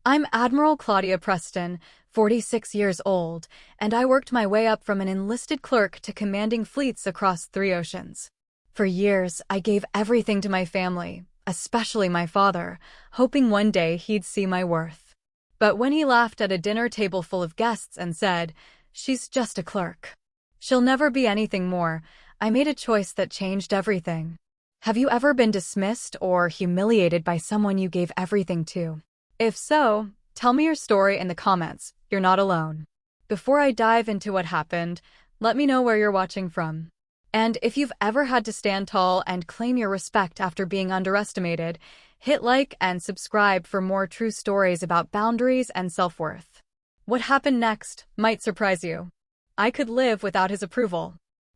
I'm Admiral Claudia Preston, 46 years old, and I worked my way up from an enlisted clerk to commanding fleets across 3 oceans. For years, I gave everything to my family, especially my father, hoping one day he'd see my worth. But when he laughed at a dinner table full of guests and said, "She's just a clerk. She'll never be anything more," I made a choice that changed everything. Have you ever been dismissed or humiliated by someone you gave everything to? If so, tell me your story in the comments. You're not alone. Before I dive into what happened, let me know where you're watching from. And if you've ever had to stand tall and claim your respect after being underestimated, hit like and subscribe for more true stories about boundaries and self-worth. What happened next might surprise you. I could live without his approval.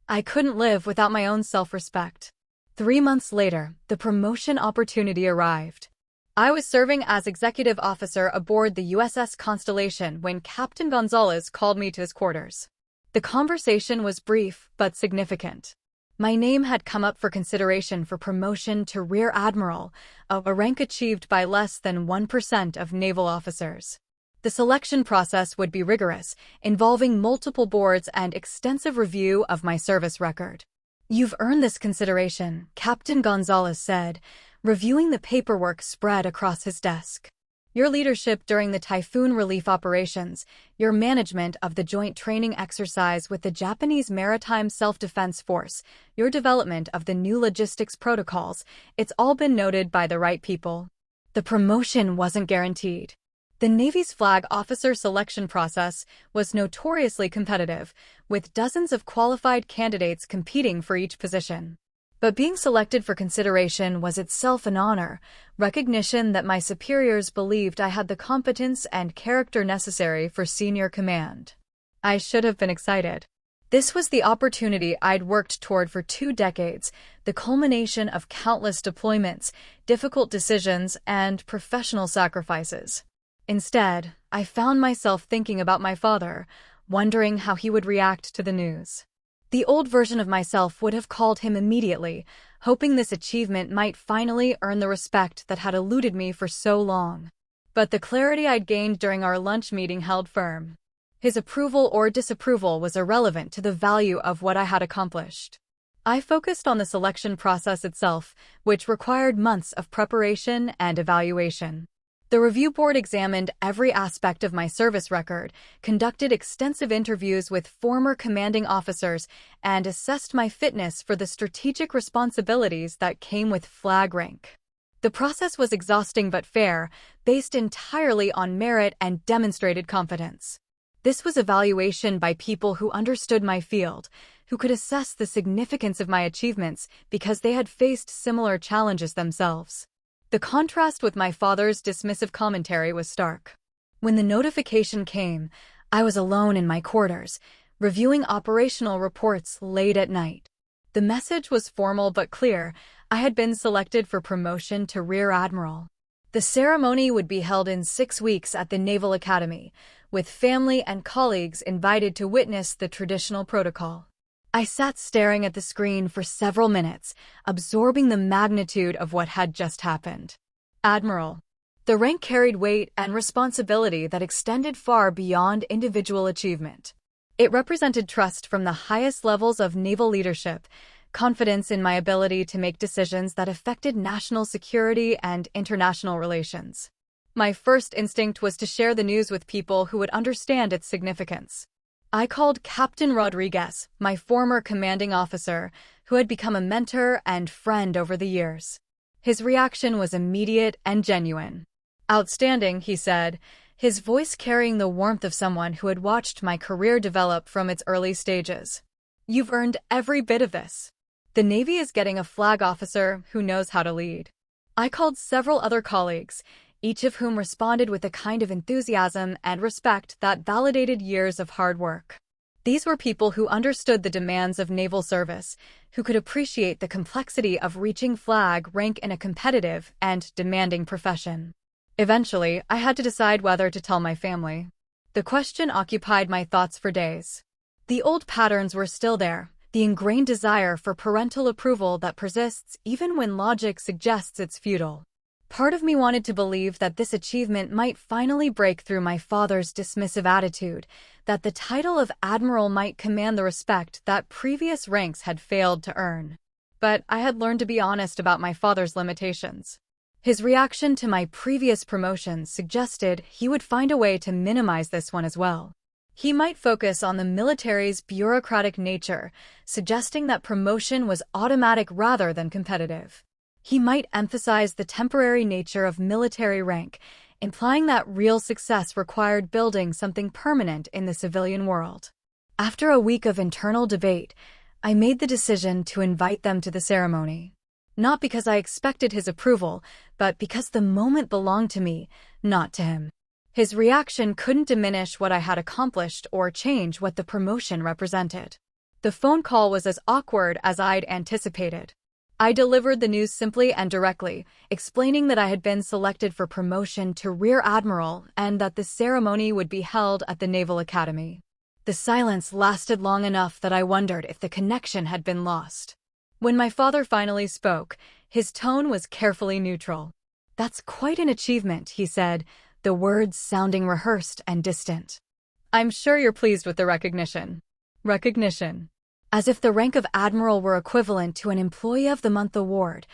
I couldn't live without my own self-respect. 3 months later, the promotion opportunity arrived. I was serving as executive officer aboard the USS Constellation when Captain Gonzalez called me to his quarters. The conversation was brief but significant. My name had come up for consideration for promotion to Rear Admiral, a rank achieved by less than 1% of naval officers. The selection process would be rigorous, involving multiple boards and extensive review of my service record. "You've earned this consideration," Captain Gonzalez said, reviewing the paperwork spread across his desk. "Your leadership during the typhoon relief operations, your management of the joint training exercise with the Japanese Maritime Self-Defense Force, your development of the new logistics protocols, it's all been noted by the right people." The promotion wasn't guaranteed. The Navy's flag officer selection process was notoriously competitive, with dozens of qualified candidates competing for each position. But being selected for consideration was itself an honor, recognition that my superiors believed I had the competence and character necessary for senior command. I should have been excited. This was the opportunity I'd worked toward for 2 decades, the culmination of countless deployments, difficult decisions, and professional sacrifices. Instead, I found myself thinking about my father, wondering how he would react to the news. The old version of myself would have called him immediately, hoping this achievement might finally earn the respect that had eluded me for so long. But the clarity I'd gained during our lunch meeting held firm. His approval or disapproval was irrelevant to the value of what I had accomplished. I focused on the selection process itself, which required months of preparation and evaluation. The review board examined every aspect of my service record, conducted extensive interviews with former commanding officers, and assessed my fitness for the strategic responsibilities that came with flag rank. The process was exhausting but fair, based entirely on merit and demonstrated competence. This was evaluation by people who understood my field, who could assess the significance of my achievements because they had faced similar challenges themselves. The contrast with my father's dismissive commentary was stark. When the notification came, I was alone in my quarters, reviewing operational reports late at night. The message was formal but clear. I had been selected for promotion to Rear Admiral. The ceremony would be held in 6 weeks at the Naval Academy, with family and colleagues invited to witness the traditional protocol. I sat staring at the screen for several minutes, absorbing the magnitude of what had just happened. Admiral. The rank carried weight and responsibility that extended far beyond individual achievement. It represented trust from the highest levels of naval leadership, confidence in my ability to make decisions that affected national security and international relations. My first instinct was to share the news with people who would understand its significance. I called Captain Rodriguez, my former commanding officer, who had become a mentor and friend over the years. His reaction was immediate and genuine. "Outstanding," he said, his voice carrying the warmth of someone who had watched my career develop from its early stages. "You've earned every bit of this. The Navy is getting a flag officer who knows how to lead." I called several other colleagues, each of whom responded with a kind of enthusiasm and respect that validated years of hard work. These were people who understood the demands of naval service, who could appreciate the complexity of reaching flag rank in a competitive and demanding profession. Eventually, I had to decide whether to tell my family. The question occupied my thoughts for days. The old patterns were still there, the ingrained desire for parental approval that persists even when logic suggests it's futile. Part of me wanted to believe that this achievement might finally break through my father's dismissive attitude, that the title of Admiral might command the respect that previous ranks had failed to earn. But I had learned to be honest about my father's limitations. His reaction to my previous promotion suggested he would find a way to minimize this one as well. He might focus on the military's bureaucratic nature, suggesting that promotion was automatic rather than competitive. He might emphasize the temporary nature of military rank, implying that real success required building something permanent in the civilian world. After a week of internal debate, I made the decision to invite them to the ceremony. Not because I expected his approval, but because the moment belonged to me, not to him. His reaction couldn't diminish what I had accomplished or change what the promotion represented. The phone call was as awkward as I'd anticipated. I delivered the news simply and directly, explaining that I had been selected for promotion to Rear Admiral and that the ceremony would be held at the Naval Academy. The silence lasted long enough that I wondered if the connection had been lost. When my father finally spoke, his tone was carefully neutral. "That's quite an achievement," he said, the words sounding rehearsed and distant. "I'm sure you're pleased with the recognition." Recognition. As if the rank of Admiral were equivalent to an Employee of the Month award,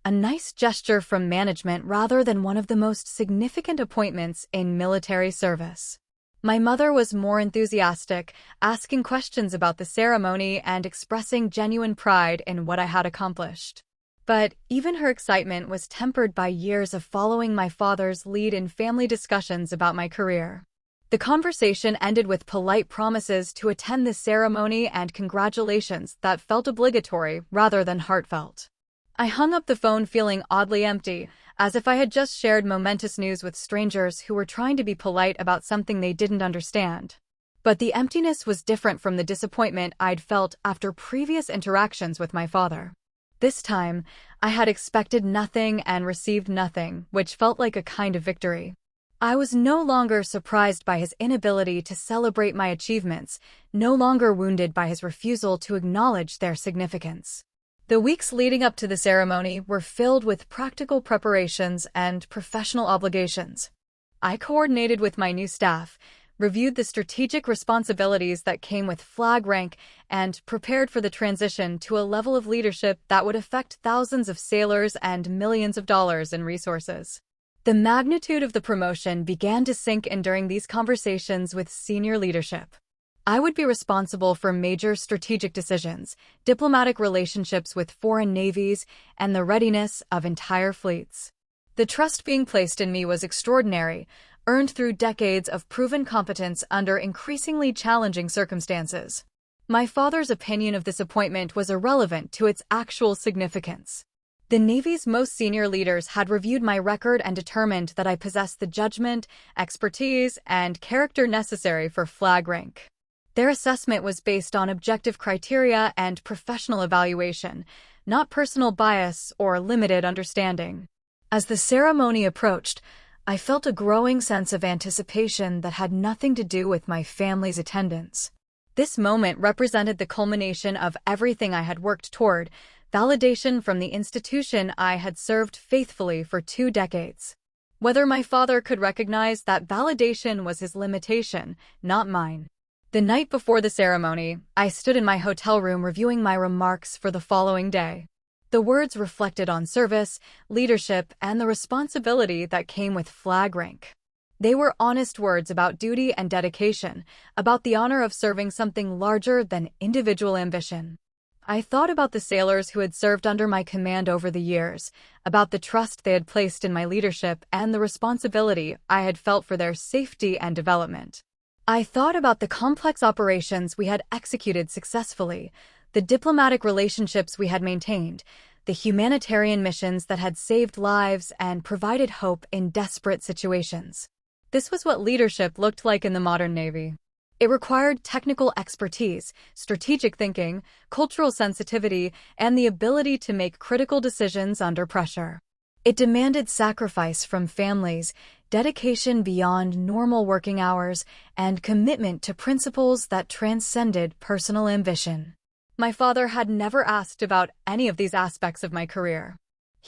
a nice gesture from management rather than one of the most significant appointments in military service. My mother was more enthusiastic, asking questions about the ceremony and expressing genuine pride in what I had accomplished. But even her excitement was tempered by years of following my father's lead in family discussions about my career. The conversation ended with polite promises to attend the ceremony and congratulations that felt obligatory rather than heartfelt. I hung up the phone feeling oddly empty, as if I had just shared momentous news with strangers who were trying to be polite about something they didn't understand. But the emptiness was different from the disappointment I'd felt after previous interactions with my father. This time, I had expected nothing and received nothing, which felt like a kind of victory. I was no longer surprised by his inability to celebrate my achievements, no longer wounded by his refusal to acknowledge their significance. The weeks leading up to the ceremony were filled with practical preparations and professional obligations. I coordinated with my new staff, reviewed the strategic responsibilities that came with flag rank, and prepared for the transition to a level of leadership that would affect thousands of sailors and millions of dollars in resources. The magnitude of the promotion began to sink in during these conversations with senior leadership. I would be responsible for major strategic decisions, diplomatic relationships with foreign navies, and the readiness of entire fleets. The trust being placed in me was extraordinary, earned through decades of proven competence under increasingly challenging circumstances. My father's opinion of this appointment was irrelevant to its actual significance. The Navy's most senior leaders had reviewed my record and determined that I possessed the judgment, expertise, and character necessary for flag rank. Their assessment was based on objective criteria and professional evaluation, not personal bias or limited understanding. As the ceremony approached, I felt a growing sense of anticipation that had nothing to do with my family's attendance. This moment represented the culmination of everything I had worked toward, validation from the institution I had served faithfully for 2 decades. Whether my father could recognize that validation was his limitation, not mine. The night before the ceremony, I stood in my hotel room reviewing my remarks for the following day. The words reflected on service, leadership, and the responsibility that came with flag rank. They were honest words about duty and dedication, about the honor of serving something larger than individual ambition. I thought about the sailors who had served under my command over the years, about the trust they had placed in my leadership and the responsibility I had felt for their safety and development. I thought about the complex operations we had executed successfully, the diplomatic relationships we had maintained, the humanitarian missions that had saved lives and provided hope in desperate situations. This was what leadership looked like in the modern Navy. It required technical expertise, strategic thinking, cultural sensitivity, and the ability to make critical decisions under pressure. It demanded sacrifice from families, dedication beyond normal working hours, and commitment to principles that transcended personal ambition. My father had never asked about any of these aspects of my career.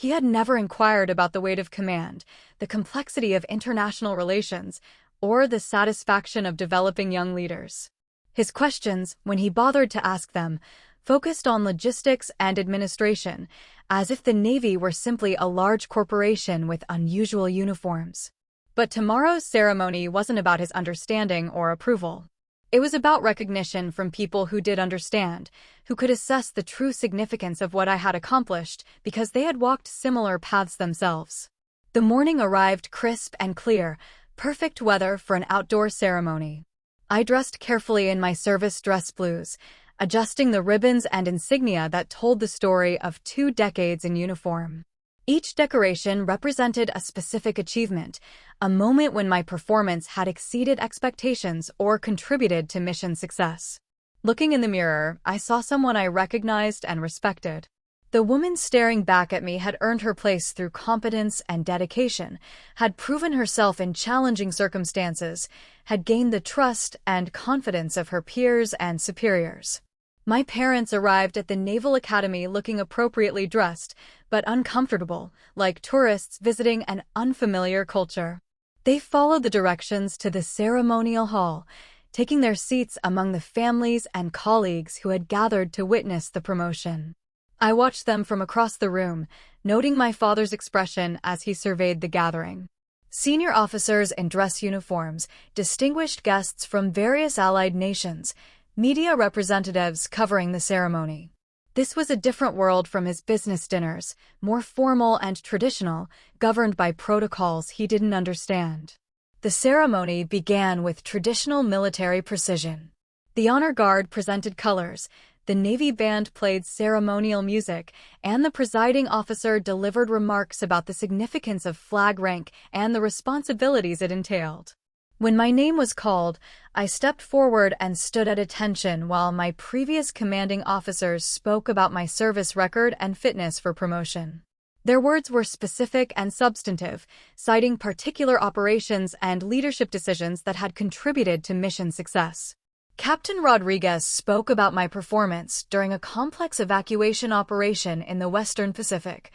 He had never inquired about the weight of command, the complexity of international relations, or the satisfaction of developing young leaders. His questions, when he bothered to ask them, focused on logistics and administration, as if the Navy were simply a large corporation with unusual uniforms. But tomorrow's ceremony wasn't about his understanding or approval. It was about recognition from people who did understand, who could assess the true significance of what I had accomplished because they had walked similar paths themselves. The morning arrived crisp and clear, perfect weather for an outdoor ceremony. I dressed carefully in my service dress blues, adjusting the ribbons and insignia that told the story of 2 decades in uniform. Each decoration represented a specific achievement, a moment when my performance had exceeded expectations or contributed to mission success. Looking in the mirror, I saw someone I recognized and respected. The woman staring back at me had earned her place through competence and dedication, had proven herself in challenging circumstances, had gained the trust and confidence of her peers and superiors. My parents arrived at the Naval Academy looking appropriately dressed, but uncomfortable, like tourists visiting an unfamiliar culture. They followed the directions to the ceremonial hall, taking their seats among the families and colleagues who had gathered to witness the promotion. I watched them from across the room, noting my father's expression as he surveyed the gathering. Senior officers in dress uniforms, distinguished guests from various allied nations, media representatives covering the ceremony. This was a different world from his business dinners, more formal and traditional, governed by protocols he didn't understand. The ceremony began with traditional military precision. The honor guard presented colors, the Navy band played ceremonial music, and the presiding officer delivered remarks about the significance of flag rank and the responsibilities it entailed. When my name was called, I stepped forward and stood at attention while my previous commanding officers spoke about my service record and fitness for promotion. Their words were specific and substantive, citing particular operations and leadership decisions that had contributed to mission success. Captain Rodriguez spoke about my performance during a complex evacuation operation in the Western Pacific,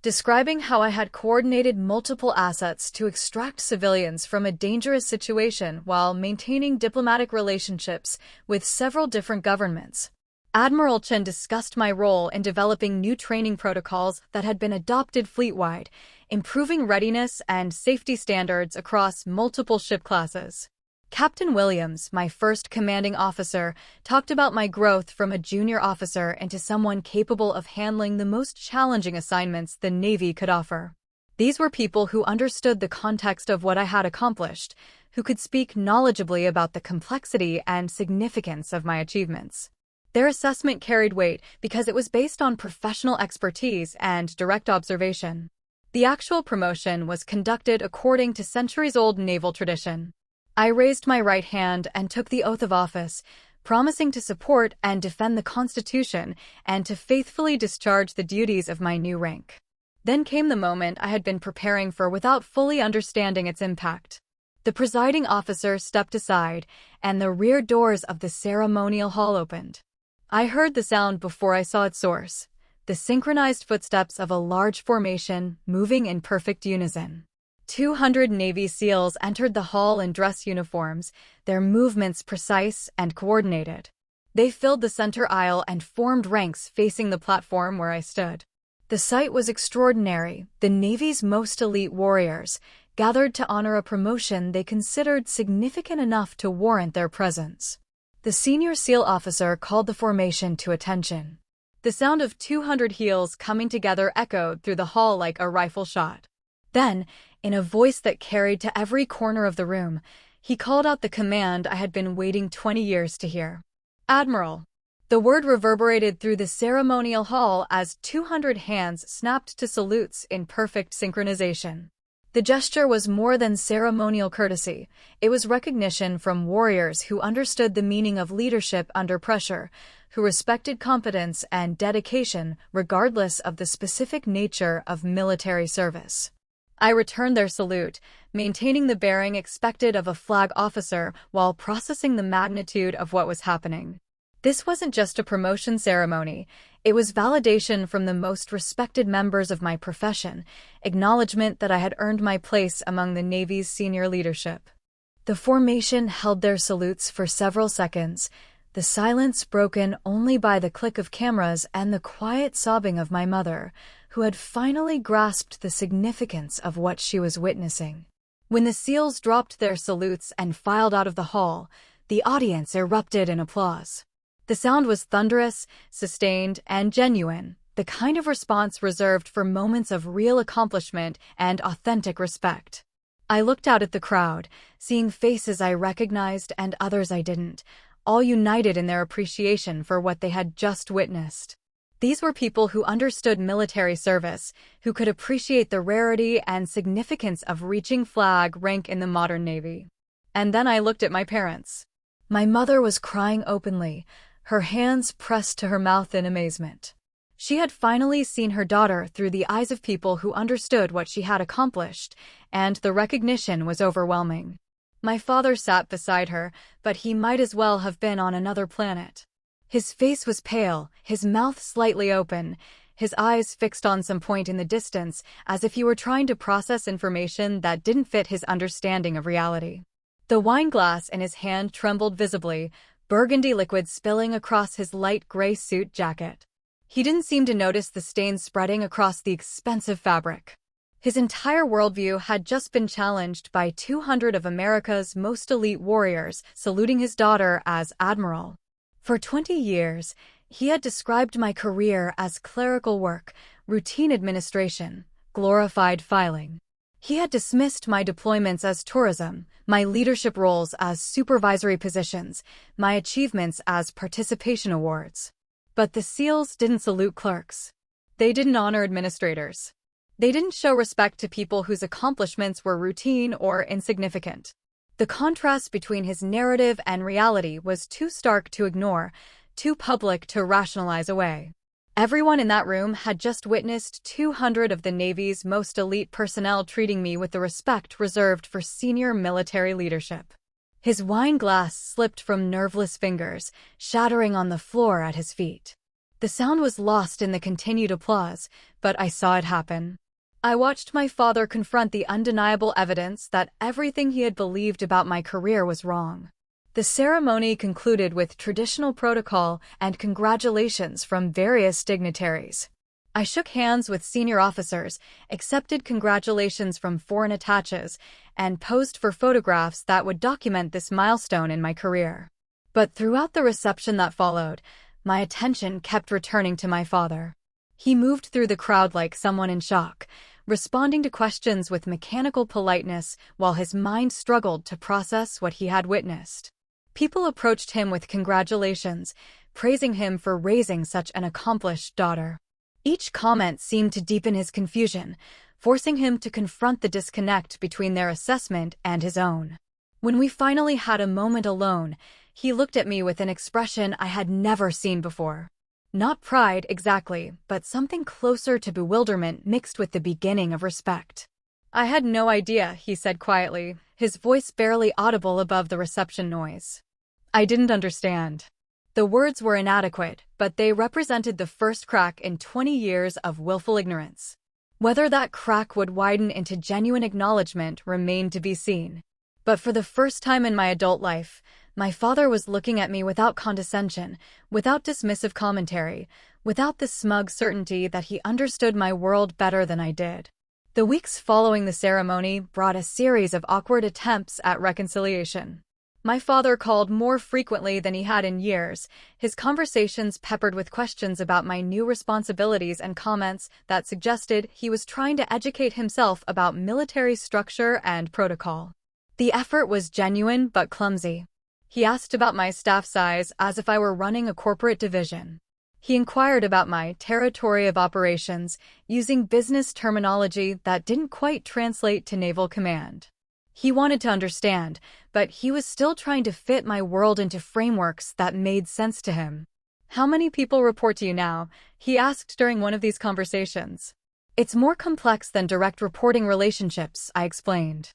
describing how I had coordinated multiple assets to extract civilians from a dangerous situation while maintaining diplomatic relationships with several different governments. Admiral Chen discussed my role in developing new training protocols that had been adopted fleet-wide, improving readiness and safety standards across multiple ship classes. Captain Williams, my first commanding officer, talked about my growth from a junior officer into someone capable of handling the most challenging assignments the Navy could offer. These were people who understood the context of what I had accomplished, who could speak knowledgeably about the complexity and significance of my achievements. Their assessment carried weight because it was based on professional expertise and direct observation. The actual promotion was conducted according to centuries-old naval tradition. I raised my right hand and took the oath of office, promising to support and defend the Constitution and to faithfully discharge the duties of my new rank. Then came the moment I had been preparing for without fully understanding its impact. The presiding officer stepped aside, and the rear doors of the ceremonial hall opened. I heard the sound before I saw its source, the synchronized footsteps of a large formation moving in perfect unison. 200 Navy SEALs entered the hall in dress uniforms, their movements precise and coordinated. They filled the center aisle and formed ranks facing the platform where I stood. The sight was extraordinary. The Navy's most elite warriors gathered to honor a promotion they considered significant enough to warrant their presence. The senior SEAL officer called the formation to attention. The sound of 200 heels coming together echoed through the hall like a rifle shot. Then, in a voice that carried to every corner of the room, he called out the command I had been waiting 20 years to hear. Admiral. The word reverberated through the ceremonial hall as 200 hands snapped to salutes in perfect synchronization. The gesture was more than ceremonial courtesy. It was recognition from warriors who understood the meaning of leadership under pressure, who respected competence and dedication regardless of the specific nature of military service. I returned their salute, maintaining the bearing expected of a flag officer while processing the magnitude of what was happening. This wasn't just a promotion ceremony, It was validation from the most respected members of my profession, acknowledgement that I had earned my place among the Navy's senior leadership. The formation held their salutes for several seconds, the silence broken only by the click of cameras and the quiet sobbing of my mother, who had finally grasped the significance of what she was witnessing. When the SEALs dropped their salutes and filed out of the hall, the audience erupted in applause. The sound was thunderous, sustained, and genuine, the kind of response reserved for moments of real accomplishment and authentic respect. I looked out at the crowd, seeing faces I recognized and others I didn't, all united in their appreciation for what they had just witnessed. These were people who understood military service, who could appreciate the rarity and significance of reaching flag rank in the modern Navy. And then I looked at my parents. My mother was crying openly, her hands pressed to her mouth in amazement. She had finally seen her daughter through the eyes of people who understood what she had accomplished, and the recognition was overwhelming. My father sat beside her, but he might as well have been on another planet. His face was pale, his mouth slightly open, his eyes fixed on some point in the distance, as if he were trying to process information that didn't fit his understanding of reality. The wine glass in his hand trembled visibly, burgundy liquid spilling across his light gray suit jacket. He didn't seem to notice the stains spreading across the expensive fabric. His entire worldview had just been challenged by 200 of America's most elite warriors saluting his daughter as Admiral. For 20 years, he had described my career as clerical work, routine administration, glorified filing. He had dismissed my deployments as tourism, my leadership roles as supervisory positions, my achievements as participation awards. But the SEALs didn't salute clerks. They didn't honor administrators. They didn't show respect to people whose accomplishments were routine or insignificant. The contrast between his narrative and reality was too stark to ignore, too public to rationalize away. Everyone in that room had just witnessed 200 of the Navy's most elite personnel treating me with the respect reserved for senior military leadership. His wine glass slipped from nerveless fingers, shattering on the floor at his feet. The sound was lost in the continued applause, but I saw it happen. I watched my father confront the undeniable evidence that everything he had believed about my career was wrong. The ceremony concluded with traditional protocol and congratulations from various dignitaries. I shook hands with senior officers, accepted congratulations from foreign attaches, and posed for photographs that would document this milestone in my career. But throughout the reception that followed, my attention kept returning to my father. He moved through the crowd like someone in shock, responding to questions with mechanical politeness while his mind struggled to process what he had witnessed. People approached him with congratulations, praising him for raising such an accomplished daughter. Each comment seemed to deepen his confusion, forcing him to confront the disconnect between their assessment and his own. When we finally had a moment alone, he looked at me with an expression I had never seen before. Not pride exactly, but something closer to bewilderment mixed with the beginning of respect. "I had no idea," he said quietly, his voice barely audible above the reception noise. "I didn't understand." The words were inadequate, but they represented the first crack in 20 years of willful ignorance. Whether that crack would widen into genuine acknowledgement remained to be seen. But for the first time in my adult life, my father was looking at me without condescension, without dismissive commentary, without the smug certainty that he understood my world better than I did. The weeks following the ceremony brought a series of awkward attempts at reconciliation. My father called more frequently than he had in years, his conversations peppered with questions about my new responsibilities and comments that suggested he was trying to educate himself about military structure and protocol. The effort was genuine but clumsy. He asked about my staff size as if I were running a corporate division. He inquired about my territory of operations, using business terminology that didn't quite translate to naval command. He wanted to understand, but he was still trying to fit my world into frameworks that made sense to him. "How many people report to you now?" he asked during one of these conversations. "It's more complex than direct reporting relationships," I explained.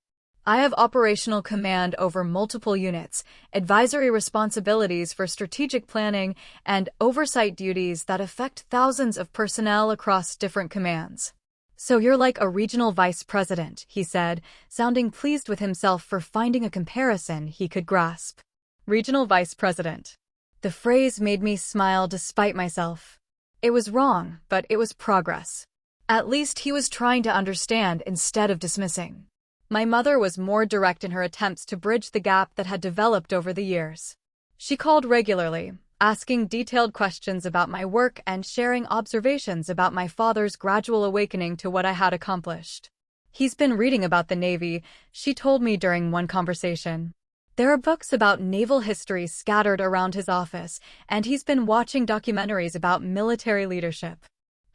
I have operational command over multiple units, advisory responsibilities for strategic planning, and oversight duties that affect thousands of personnel across different commands. So you're like a regional vice president, he said, sounding pleased with himself for finding a comparison he could grasp. Regional vice president. The phrase made me smile despite myself. It was wrong, but it was progress. At least he was trying to understand instead of dismissing. My mother was more direct in her attempts to bridge the gap that had developed over the years. She called regularly, asking detailed questions about my work and sharing observations about my father's gradual awakening to what I had accomplished. He's been reading about the Navy, she told me during one conversation. There are books about naval history scattered around his office, and he's been watching documentaries about military leadership.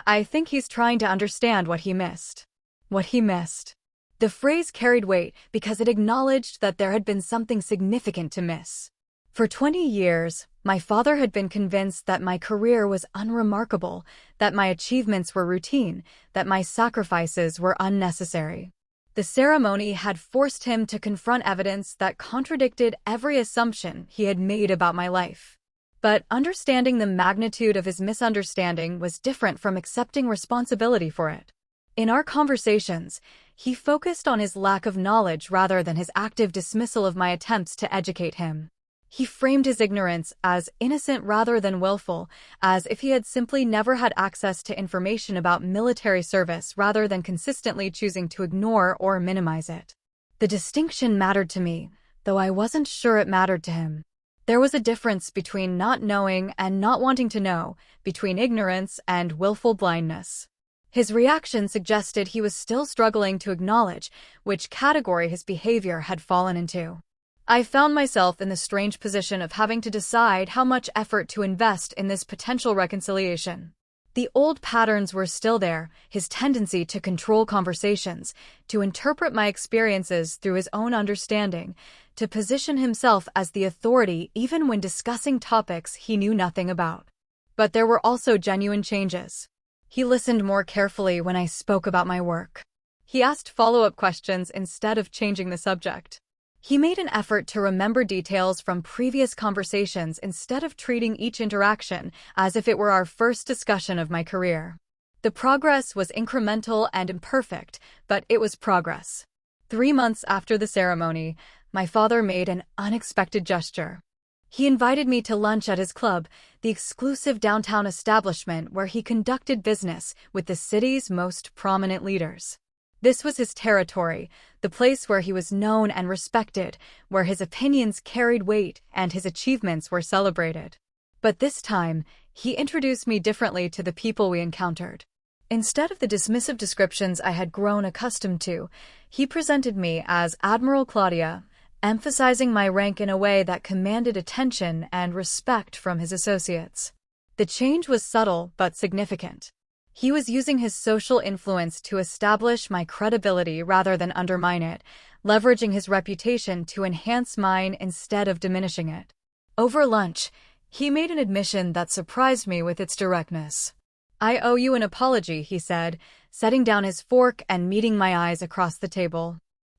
I think he's trying to understand what he missed. What he missed. The phrase carried weight because it acknowledged that there had been something significant to miss. For 20 years, my father had been convinced that my career was unremarkable, that my achievements were routine, that my sacrifices were unnecessary. The ceremony had forced him to confront evidence that contradicted every assumption he had made about my life. But understanding the magnitude of his misunderstanding was different from accepting responsibility for it. In our conversations, he focused on his lack of knowledge rather than his active dismissal of my attempts to educate him. He framed his ignorance as innocent rather than willful, as if he had simply never had access to information about military service rather than consistently choosing to ignore or minimize it. The distinction mattered to me, though I wasn't sure it mattered to him. There was a difference between not knowing and not wanting to know, between ignorance and willful blindness. His reaction suggested he was still struggling to acknowledge which category his behavior had fallen into. I found myself in the strange position of having to decide how much effort to invest in this potential reconciliation. The old patterns were still there, his tendency to control conversations, to interpret my experiences through his own understanding, to position himself as the authority even when discussing topics he knew nothing about. But there were also genuine changes. He listened more carefully when I spoke about my work. He asked follow-up questions instead of changing the subject. He made an effort to remember details from previous conversations instead of treating each interaction as if it were our first discussion of my career. The progress was incremental and imperfect, but it was progress. 3 months after the ceremony, my father made an unexpected gesture. He invited me to lunch at his club, the exclusive downtown establishment where he conducted business with the city's most prominent leaders. This was his territory, the place where he was known and respected, where his opinions carried weight and his achievements were celebrated. But this time, he introduced me differently to the people we encountered. Instead of the dismissive descriptions I had grown accustomed to, he presented me as Admiral Claudia, emphasizing my rank in a way that commanded attention and respect from his associates. The change was subtle but significant. He was using his social influence to establish my credibility rather than undermine it, leveraging his reputation to enhance mine instead of diminishing it. Over lunch, he made an admission that surprised me with its directness. "I owe you an apology," he said, setting down his fork and meeting my eyes across the table.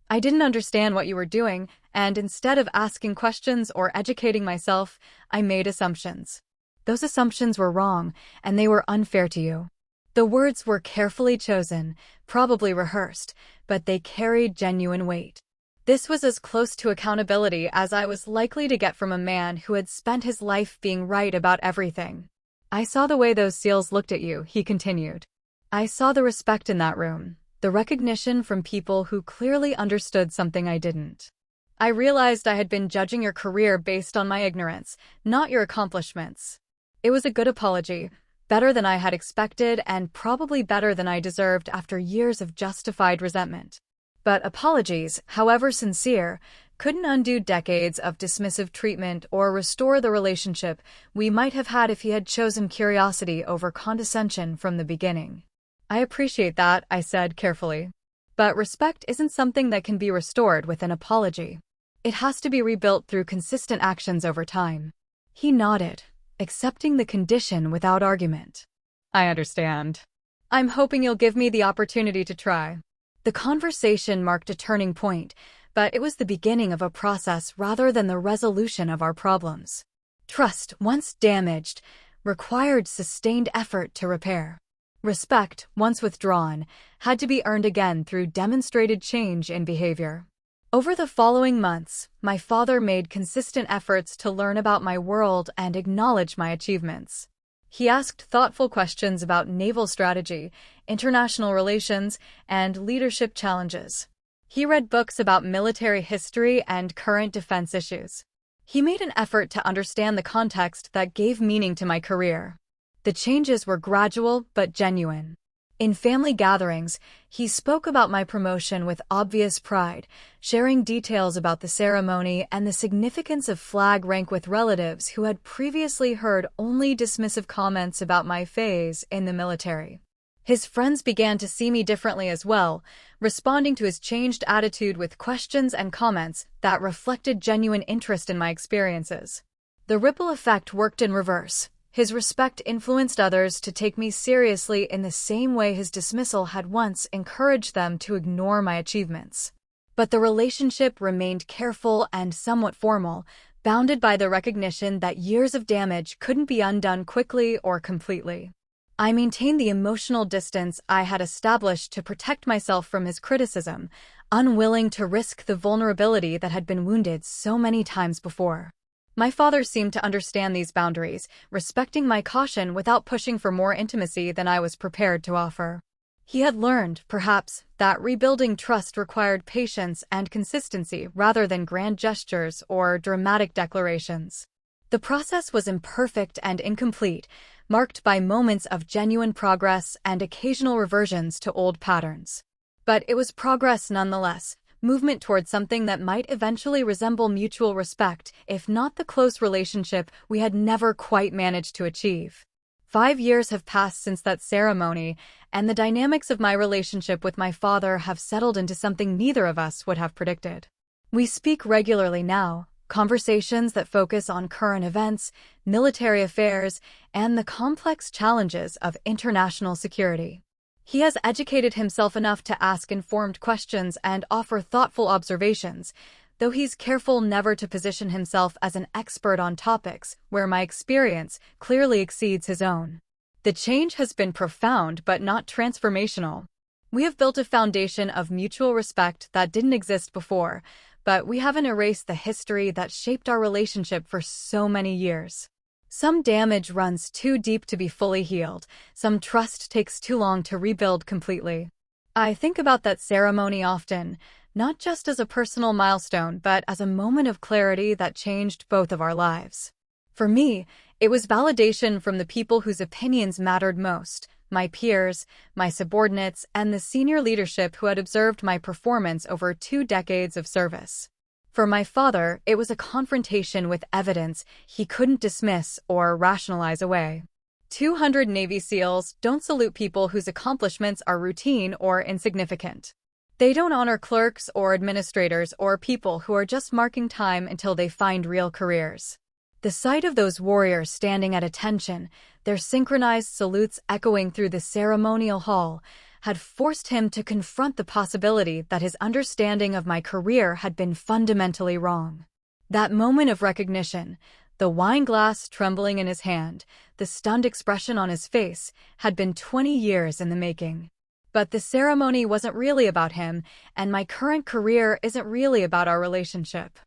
"I didn't understand what you were doing, and instead of asking questions or educating myself, I made assumptions. Those assumptions were wrong, and they were unfair to you." The words were carefully chosen, probably rehearsed, but they carried genuine weight. This was as close to accountability as I was likely to get from a man who had spent his life being right about everything. "I saw the way those SEALs looked at you," he continued. "I saw the respect in that room, the recognition from people who clearly understood something I didn't. I realized I had been judging your career based on my ignorance, not your accomplishments. It was a good apology, better than I had expected and probably better than I deserved after years of justified resentment. But apologies, however sincere, couldn't undo decades of dismissive treatment or restore the relationship we might have had if he had chosen curiosity over condescension from the beginning." "I appreciate that," I said carefully. "But respect isn't something that can be restored with an apology. It has to be rebuilt through consistent actions over time." He nodded, accepting the condition without argument. "I understand. I'm hoping you'll give me the opportunity to try." The conversation marked a turning point, but it was the beginning of a process rather than the resolution of our problems. Trust, once damaged, required sustained effort to repair. Respect, once withdrawn, had to be earned again through demonstrated change in behavior. Over the following months, my father made consistent efforts to learn about my world and acknowledge my achievements. He asked thoughtful questions about naval strategy, international relations, and leadership challenges. He read books about military history and current defense issues. He made an effort to understand the context that gave meaning to my career. The changes were gradual but genuine. In family gatherings, he spoke about my promotion with obvious pride, sharing details about the ceremony and the significance of flag rank with relatives who had previously heard only dismissive comments about my phase in the military. His friends began to see me differently as well, responding to his changed attitude with questions and comments that reflected genuine interest in my experiences. The ripple effect worked in reverse. His respect influenced others to take me seriously in the same way his dismissal had once encouraged them to ignore my achievements. But the relationship remained careful and somewhat formal, bounded by the recognition that years of damage couldn't be undone quickly or completely. I maintained the emotional distance I had established to protect myself from his criticism, unwilling to risk the vulnerability that had been wounded so many times before. My father seemed to understand these boundaries, respecting my caution without pushing for more intimacy than I was prepared to offer. He had learned, perhaps, that rebuilding trust required patience and consistency rather than grand gestures or dramatic declarations. The process was imperfect and incomplete, marked by moments of genuine progress and occasional reversions to old patterns. But it was progress nonetheless, movement toward something that might eventually resemble mutual respect, if not the close relationship we had never quite managed to achieve. 5 years have passed since that ceremony, and the dynamics of my relationship with my father have settled into something neither of us would have predicted. We speak regularly now, conversations that focus on current events, military affairs, and the complex challenges of international security. He has educated himself enough to ask informed questions and offer thoughtful observations, though he's careful never to position himself as an expert on topics where my experience clearly exceeds his own. The change has been profound but not transformational. We have built a foundation of mutual respect that didn't exist before, but we haven't erased the history that shaped our relationship for so many years. Some damage runs too deep to be fully healed, some trust takes too long to rebuild completely. I think about that ceremony often, not just as a personal milestone, but as a moment of clarity that changed both of our lives. For me, it was validation from the people whose opinions mattered most, my peers, my subordinates, and the senior leadership who had observed my performance over 2 decades of service. For my father, it was a confrontation with evidence he couldn't dismiss or rationalize away. 200 Navy SEALs don't salute people whose accomplishments are routine or insignificant. They don't honor clerks or administrators or people who are just marking time until they find real careers. The sight of those warriors standing at attention, their synchronized salutes echoing through the ceremonial hall, had forced him to confront the possibility that his understanding of my career had been fundamentally wrong. That moment of recognition, the wine glass trembling in his hand, the stunned expression on his face, had been 20 years in the making. But the ceremony wasn't really about him, and my current career isn't really about our relationship.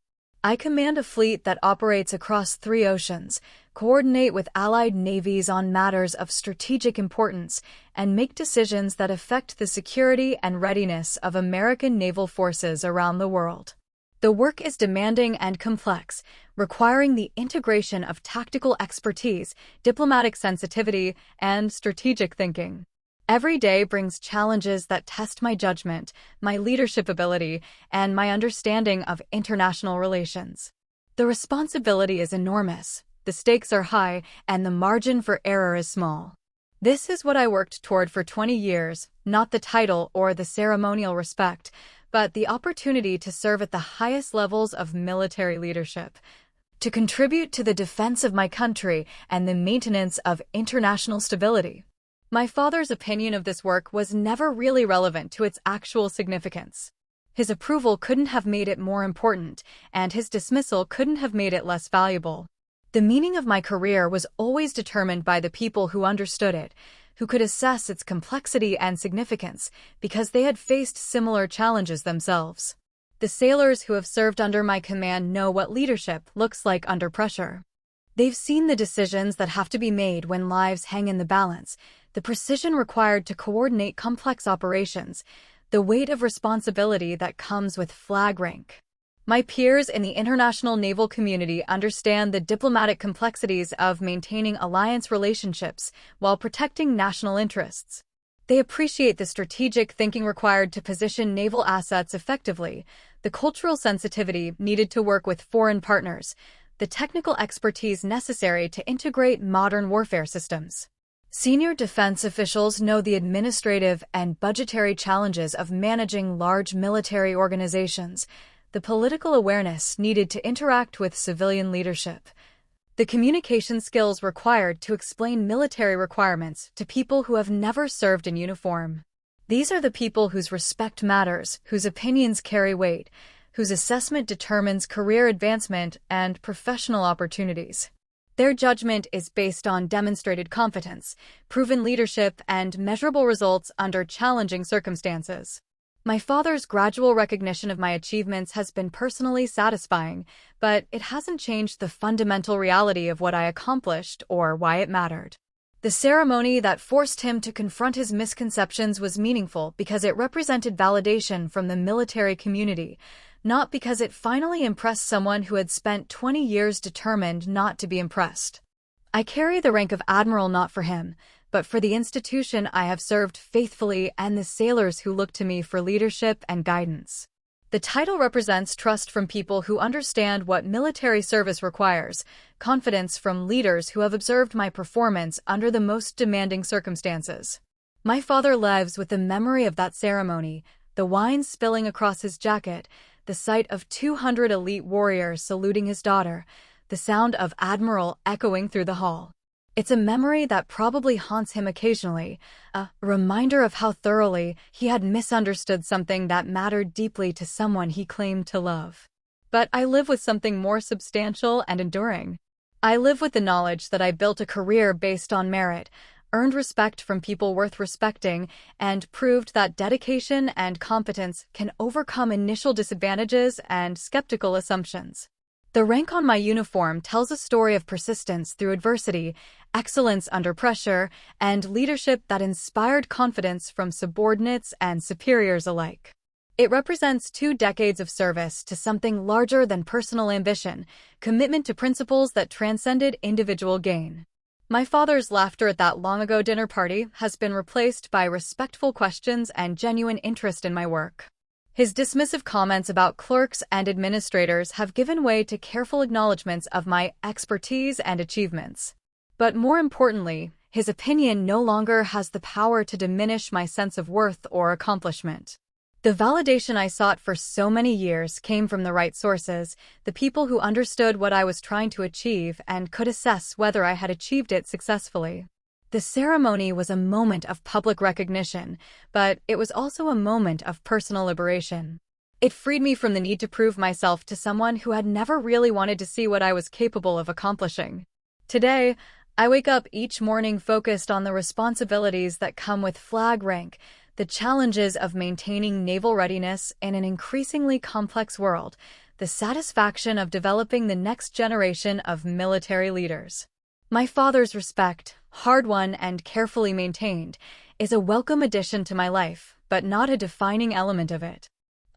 I command a fleet that operates across 3 oceans, coordinate with allied navies on matters of strategic importance, and make decisions that affect the security and readiness of American naval forces around the world. The work is demanding and complex, requiring the integration of tactical expertise, diplomatic sensitivity, and strategic thinking. Every day brings challenges that test my judgment, my leadership ability, and my understanding of international relations. The responsibility is enormous, the stakes are high, and the margin for error is small. This is what I worked toward for 20 years, not the title or the ceremonial respect, but the opportunity to serve at the highest levels of military leadership, to contribute to the defense of my country and the maintenance of international stability. My father's opinion of this work was never really relevant to its actual significance. His approval couldn't have made it more important, and his dismissal couldn't have made it less valuable. The meaning of my career was always determined by the people who understood it, who could assess its complexity and significance, because they had faced similar challenges themselves. The sailors who have served under my command know what leadership looks like under pressure. They've seen the decisions that have to be made when lives hang in the balance, the precision required to coordinate complex operations, the weight of responsibility that comes with flag rank. My peers in the international naval community understand the diplomatic complexities of maintaining alliance relationships while protecting national interests. They appreciate the strategic thinking required to position naval assets effectively, the cultural sensitivity needed to work with foreign partners, the technical expertise necessary to integrate modern warfare systems. Senior defense officials know the administrative and budgetary challenges of managing large military organizations, the political awareness needed to interact with civilian leadership, the communication skills required to explain military requirements to people who have never served in uniform. These are the people whose respect matters, whose opinions carry weight, whose assessment determines career advancement and professional opportunities. Their judgment is based on demonstrated competence, proven leadership, and measurable results under challenging circumstances. My father's gradual recognition of my achievements has been personally satisfying, but it hasn't changed the fundamental reality of what I accomplished or why it mattered. The ceremony that forced him to confront his misconceptions was meaningful because it represented validation from the military community, not because it finally impressed someone who had spent 20 years determined not to be impressed. I carry the rank of Admiral not for him, but for the institution I have served faithfully and the sailors who look to me for leadership and guidance. The title represents trust from people who understand what military service requires, confidence from leaders who have observed my performance under the most demanding circumstances. My father lives with the memory of that ceremony, the wine spilling across his jacket, the sight of 200 elite warriors saluting his daughter, the sound of Admiral echoing through the hall. It's a memory that probably haunts him occasionally, a reminder of how thoroughly he had misunderstood something that mattered deeply to someone he claimed to love. But I live with something more substantial and enduring. I live with the knowledge that I built a career based on merit, earned respect from people worth respecting, and proved that dedication and competence can overcome initial disadvantages and skeptical assumptions. The rank on my uniform tells a story of persistence through adversity, excellence under pressure, and leadership that inspired confidence from subordinates and superiors alike. It represents 2 decades of service to something larger than personal ambition, commitment to principles that transcended individual gain. My father's laughter at that long-ago dinner party has been replaced by respectful questions and genuine interest in my work. His dismissive comments about clerks and administrators have given way to careful acknowledgments of my expertise and achievements. But more importantly, his opinion no longer has the power to diminish my sense of worth or accomplishment. The validation I sought for so many years came from the right sources, the people who understood what I was trying to achieve and could assess whether I had achieved it successfully. The ceremony was a moment of public recognition, but it was also a moment of personal liberation. It freed me from the need to prove myself to someone who had never really wanted to see what I was capable of accomplishing. Today, I wake up each morning focused on the responsibilities that come with flag rank, the challenges of maintaining naval readiness in an increasingly complex world, the satisfaction of developing the next generation of military leaders. My father's respect, hard-won and carefully maintained, is a welcome addition to my life, but not a defining element of it.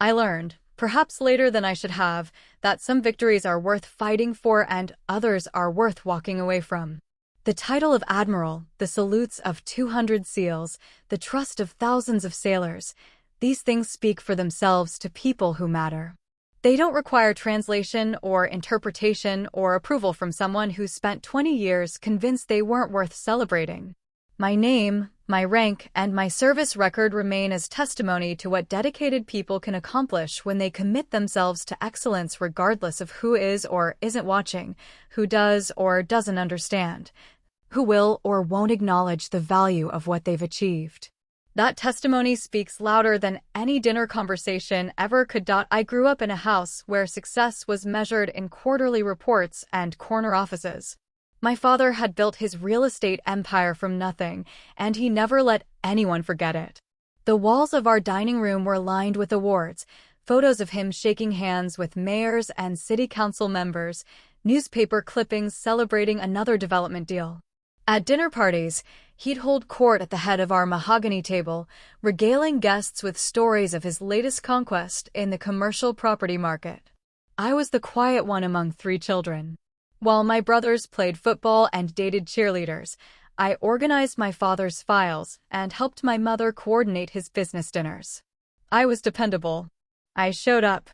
I learned, perhaps later than I should have, that some victories are worth fighting for and others are worth walking away from. The title of Admiral, the salutes of 200 SEALs, the trust of thousands of sailors, these things speak for themselves to people who matter. They don't require translation or interpretation or approval from someone who spent 20 years convinced they weren't worth celebrating. My name, my rank, and my service record remain as testimony to what dedicated people can accomplish when they commit themselves to excellence regardless of who is or isn't watching, who does or doesn't understand, who will or won't acknowledge the value of what they've achieved. That testimony speaks louder than any dinner conversation ever could. I grew up in a house where success was measured in quarterly reports and corner offices. My father had built his real estate empire from nothing, and he never let anyone forget it. The walls of our dining room were lined with awards, photos of him shaking hands with mayors and city council members, newspaper clippings celebrating another development deal. At dinner parties, he'd hold court at the head of our mahogany table, regaling guests with stories of his latest conquest in the commercial property market. I was the quiet one among 3 children. While my brothers played football and dated cheerleaders, I organized my father's files and helped my mother coordinate his business dinners. I was dependable. I showed up.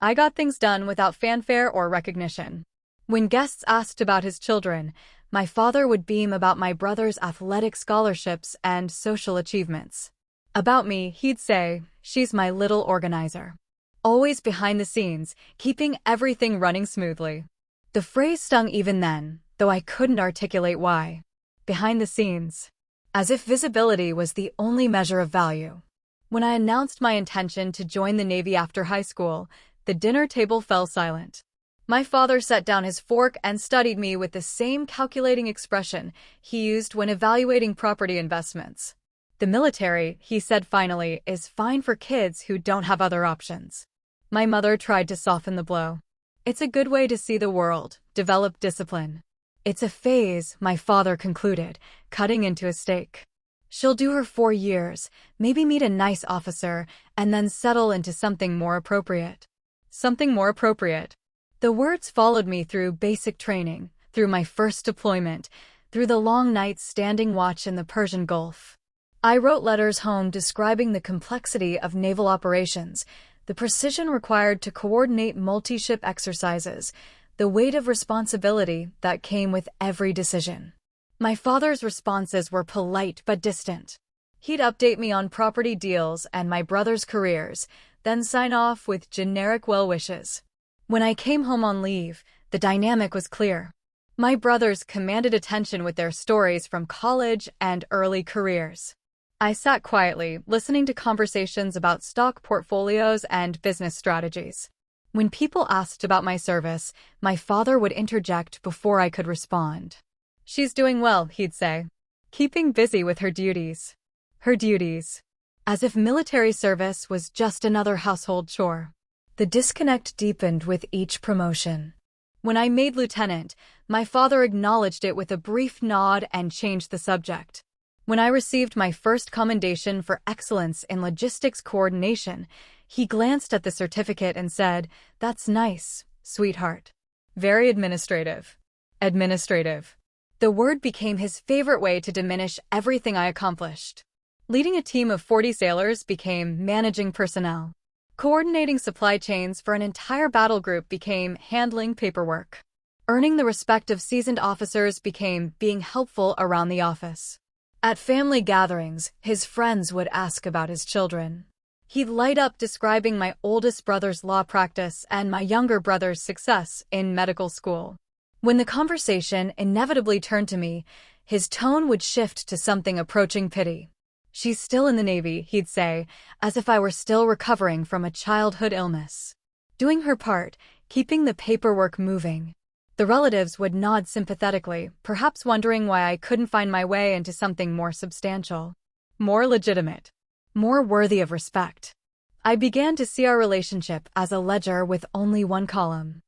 I got things done without fanfare or recognition. When guests asked about his children, my father would beam about my brother's athletic scholarships and social achievements. About me, he'd say, "She's my little organizer." Always behind the scenes, keeping everything running smoothly. The phrase stung even then, though I couldn't articulate why. Behind the scenes. As if visibility was the only measure of value. When I announced my intention to join the Navy after high school, the dinner table fell silent. My father set down his fork and studied me with the same calculating expression he used when evaluating property investments. "The military," he said finally, "is fine for kids who don't have other options." My mother tried to soften the blow. "It's a good way to see the world, develop discipline." "It's a phase," my father concluded, cutting into a steak. "She'll do her 4 years, maybe meet a nice officer, and then settle into something more appropriate." Something more appropriate. The words followed me through basic training, through my first deployment, through the long nights standing watch in the Persian Gulf. I wrote letters home describing the complexity of naval operations, the precision required to coordinate multi-ship exercises, the weight of responsibility that came with every decision. My father's responses were polite but distant. He'd update me on property deals and my brother's careers, then sign off with generic well wishes. When I came home on leave, the dynamic was clear. My brothers commanded attention with their stories from college and early careers. I sat quietly, listening to conversations about stock portfolios and business strategies. When people asked about my service, my father would interject before I could respond. "She's doing well," he'd say. "Keeping busy with her duties." Her duties. As if military service was just another household chore. The disconnect deepened with each promotion. When I made lieutenant, my father acknowledged it with a brief nod and changed the subject. When I received my first commendation for excellence in logistics coordination, he glanced at the certificate and said, "That's nice, sweetheart." Very administrative. Administrative. The word became his favorite way to diminish everything I accomplished. Leading a team of 40 sailors became managing personnel. Coordinating supply chains for an entire battle group became handling paperwork. Earning the respect of seasoned officers became being helpful around the office. At family gatherings, his friends would ask about his children. He'd light up describing my oldest brother's law practice and my younger brother's success in medical school. When the conversation inevitably turned to me, his tone would shift to something approaching pity. "She's still in the Navy," he'd say, as if I were still recovering from a childhood illness. Doing her part, keeping the paperwork moving. The relatives would nod sympathetically, perhaps wondering why I couldn't find my way into something more substantial, more legitimate, more worthy of respect. I began to see our relationship as a ledger with only one column.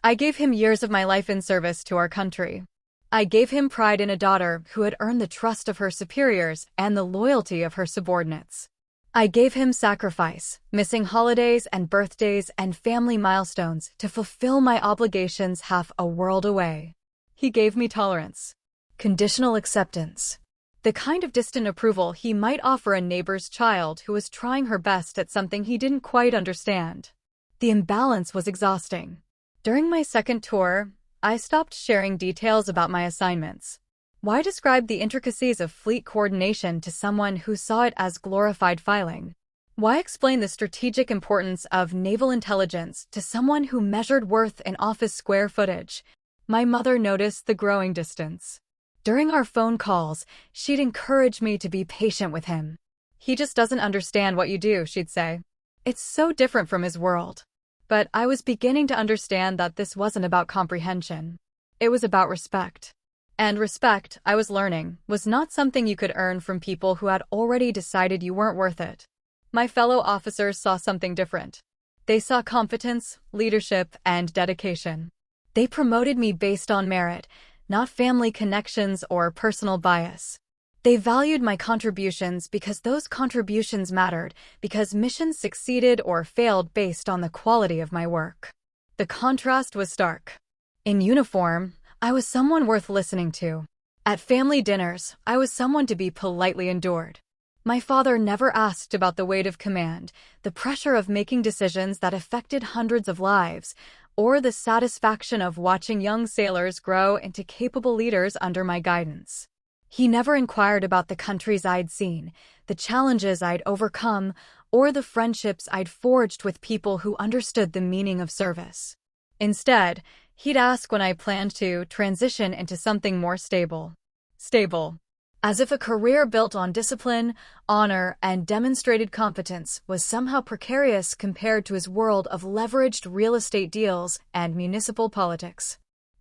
I gave him years of my life in service to our country. I gave him pride in a daughter who had earned the trust of her superiors and the loyalty of her subordinates. I gave him sacrifice, missing holidays and birthdays and family milestones to fulfill my obligations half a world away. He gave me tolerance. Conditional acceptance. The kind of distant approval he might offer a neighbor's child who was trying her best at something he didn't quite understand. The imbalance was exhausting. During my second tour, I stopped sharing details about my assignments. Why describe the intricacies of fleet coordination to someone who saw it as glorified filing? Why explain the strategic importance of naval intelligence to someone who measured worth in office square footage? My mother noticed the growing distance. During our phone calls, she'd encourage me to be patient with him. "He just doesn't understand what you do," she'd say. It's so different from his world. But I was beginning to understand that this wasn't about comprehension. It was about respect. And respect, I was learning, was not something you could earn from people who had already decided you weren't worth it. My fellow officers saw something different. They saw competence, leadership, and dedication. They promoted me based on merit, not family connections or personal bias. They valued my contributions because those contributions mattered, because missions succeeded or failed based on the quality of my work. The contrast was stark. In uniform, I was someone worth listening to. At family dinners, I was someone to be politely endured. My father never asked about the weight of command, the pressure of making decisions that affected hundreds of lives, or the satisfaction of watching young sailors grow into capable leaders under my guidance. He never inquired about the countries I'd seen, the challenges I'd overcome, or the friendships I'd forged with people who understood the meaning of service. Instead, he'd ask when I planned to transition into something more stable. Stable. As if a career built on discipline, honor, and demonstrated competence was somehow precarious compared to his world of leveraged real estate deals and municipal politics.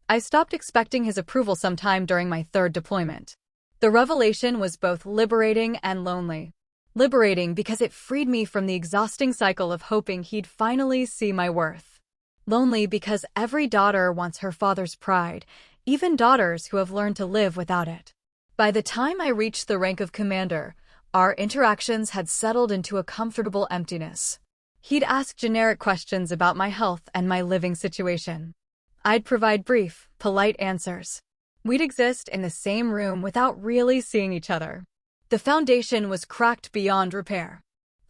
I stopped expecting his approval sometime during my third deployment. The revelation was both liberating and lonely. Liberating because it freed me from the exhausting cycle of hoping he'd finally see my worth. Lonely because every daughter wants her father's pride, even daughters who have learned to live without it. By the time I reached the rank of commander, our interactions had settled into a comfortable emptiness. He'd ask generic questions about my health and my living situation. I'd provide brief, polite answers. We'd exist in the same room without really seeing each other. The foundation was cracked beyond repair.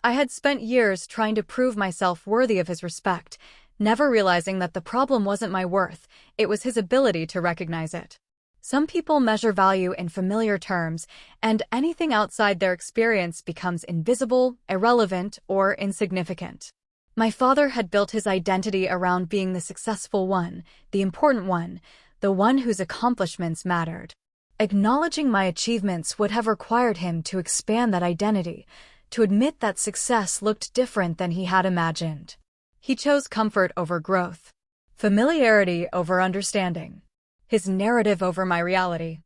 I had spent years trying to prove myself worthy of his respect, never realizing that the problem wasn't my worth, it was his ability to recognize it. Some people measure value in familiar terms, and anything outside their experience becomes invisible, irrelevant, or insignificant. My father had built his identity around being the successful one, the important one, the one whose accomplishments mattered. Acknowledging my achievements would have required him to expand that identity, to admit that success looked different than he had imagined. He chose comfort over growth, familiarity over understanding, his narrative over my reality.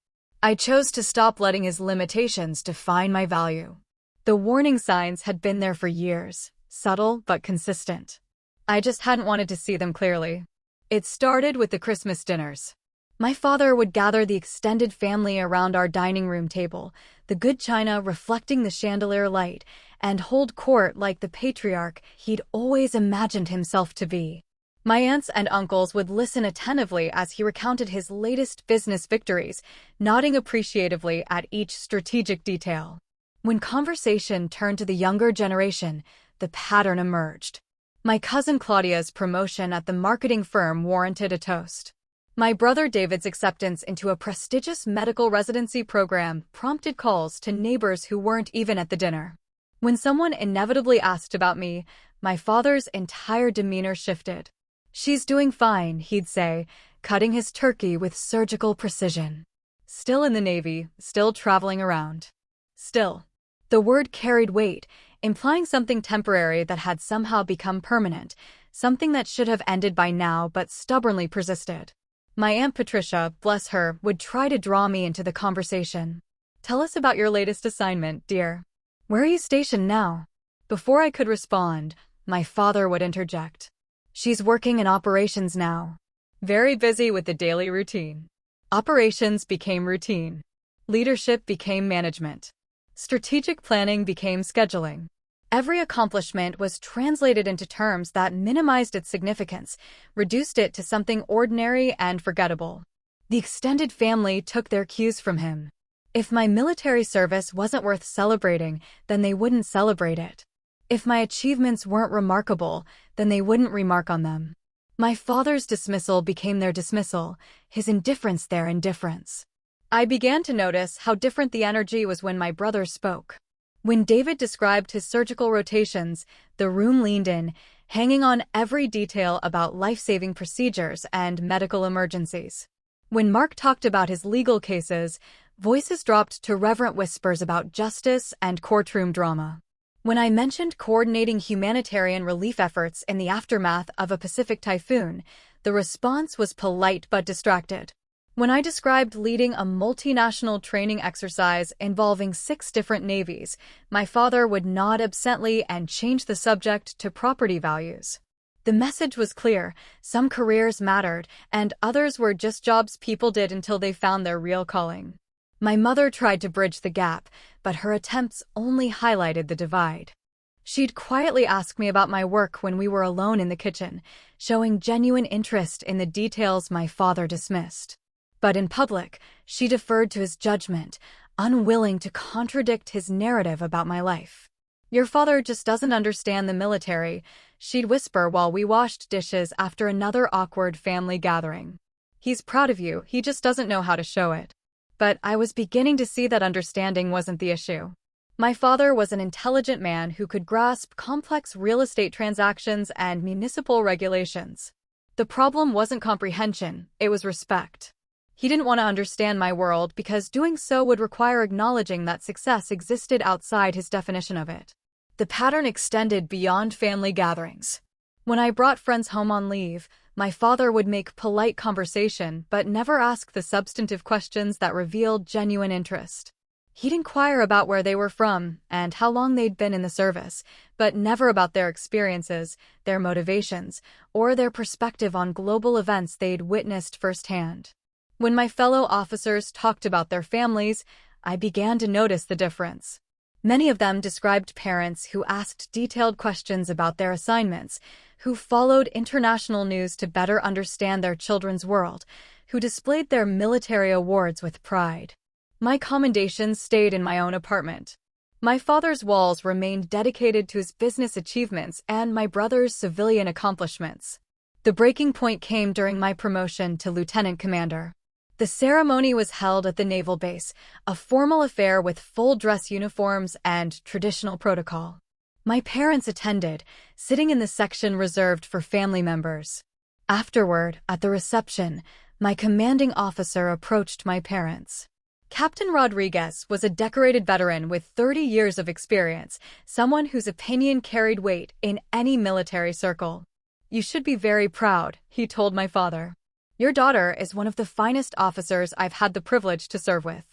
I chose to stop letting his limitations define my value. The warning signs had been there for years, subtle but consistent. I just hadn't wanted to see them clearly. It started with the Christmas dinners. My father would gather the extended family around our dining room table, the good china reflecting the chandelier light, and hold court like the patriarch he'd always imagined himself to be. My aunts and uncles would listen attentively as he recounted his latest business victories, nodding appreciatively at each strategic detail. When conversation turned to the younger generation, the pattern emerged. My cousin Claudia's promotion at the marketing firm warranted a toast. My brother David's acceptance into a prestigious medical residency program prompted calls to neighbors who weren't even at the dinner. When someone inevitably asked about me, my father's entire demeanor shifted. "She's doing fine," he'd say, cutting his turkey with surgical precision. Still in the Navy, still traveling around. Still. The word carried weight, implying something temporary that had somehow become permanent, something that should have ended by now but stubbornly persisted. My Aunt Patricia, bless her, would try to draw me into the conversation. "Tell us about your latest assignment, dear. Where are you stationed now?" Before I could respond, my father would interject. "She's working in operations now. Very busy with the daily routine." Operations became routine. Leadership became management. Strategic planning became scheduling. Every accomplishment was translated into terms that minimized its significance, reduced it to something ordinary and forgettable. The extended family took their cues from him. If my military service wasn't worth celebrating, then they wouldn't celebrate it. If my achievements weren't remarkable, then they wouldn't remark on them. My father's dismissal became their dismissal, his indifference their indifference. I began to notice how different the energy was when my brother spoke. When David described his surgical rotations, the room leaned in, hanging on every detail about life-saving procedures and medical emergencies. When Mark talked about his legal cases, Voices dropped to reverent whispers about justice and courtroom drama. When I mentioned coordinating humanitarian relief efforts in the aftermath of a Pacific typhoon, the response was polite but distracted. When I described leading a multinational training exercise involving 6 different navies, my father would nod absently and change the subject to property values. The message was clear: some careers mattered, and others were just jobs people did until they found their real calling. My mother tried to bridge the gap, but her attempts only highlighted the divide. She'd quietly ask me about my work when we were alone in the kitchen, showing genuine interest in the details my father dismissed. But in public, she deferred to his judgment, unwilling to contradict his narrative about my life. "Your father just doesn't understand the military," she'd whisper while we washed dishes after another awkward family gathering. "He's proud of you, he just doesn't know how to show it." But I was beginning to see that understanding wasn't the issue. My father was an intelligent man who could grasp complex real estate transactions and municipal regulations. The problem wasn't comprehension, it was respect. He didn't want to understand my world because doing so would require acknowledging that success existed outside his definition of it. The pattern extended beyond family gatherings. When I brought friends home on leave, my father would make polite conversation but never ask the substantive questions that revealed genuine interest. He'd inquire about where they were from and how long they'd been in the service, but never about their experiences, their motivations, or their perspective on global events they'd witnessed firsthand. When my fellow officers talked about their families, I began to notice the difference. Many of them described parents who asked detailed questions about their assignments, who followed international news to better understand their children's world, who displayed their military awards with pride. My commendations stayed in my own apartment. My father's walls remained dedicated to his business achievements and my brother's civilian accomplishments. The breaking point came during my promotion to lieutenant commander. The ceremony was held at the naval base, a formal affair with full dress uniforms and traditional protocol. My parents attended, sitting in the section reserved for family members. Afterward, at the reception, my commanding officer approached my parents. Captain Rodriguez was a decorated veteran with 30 years of experience, someone whose opinion carried weight in any military circle. "You should be very proud," he told my father. "Your daughter is one of the finest officers I've had the privilege to serve with.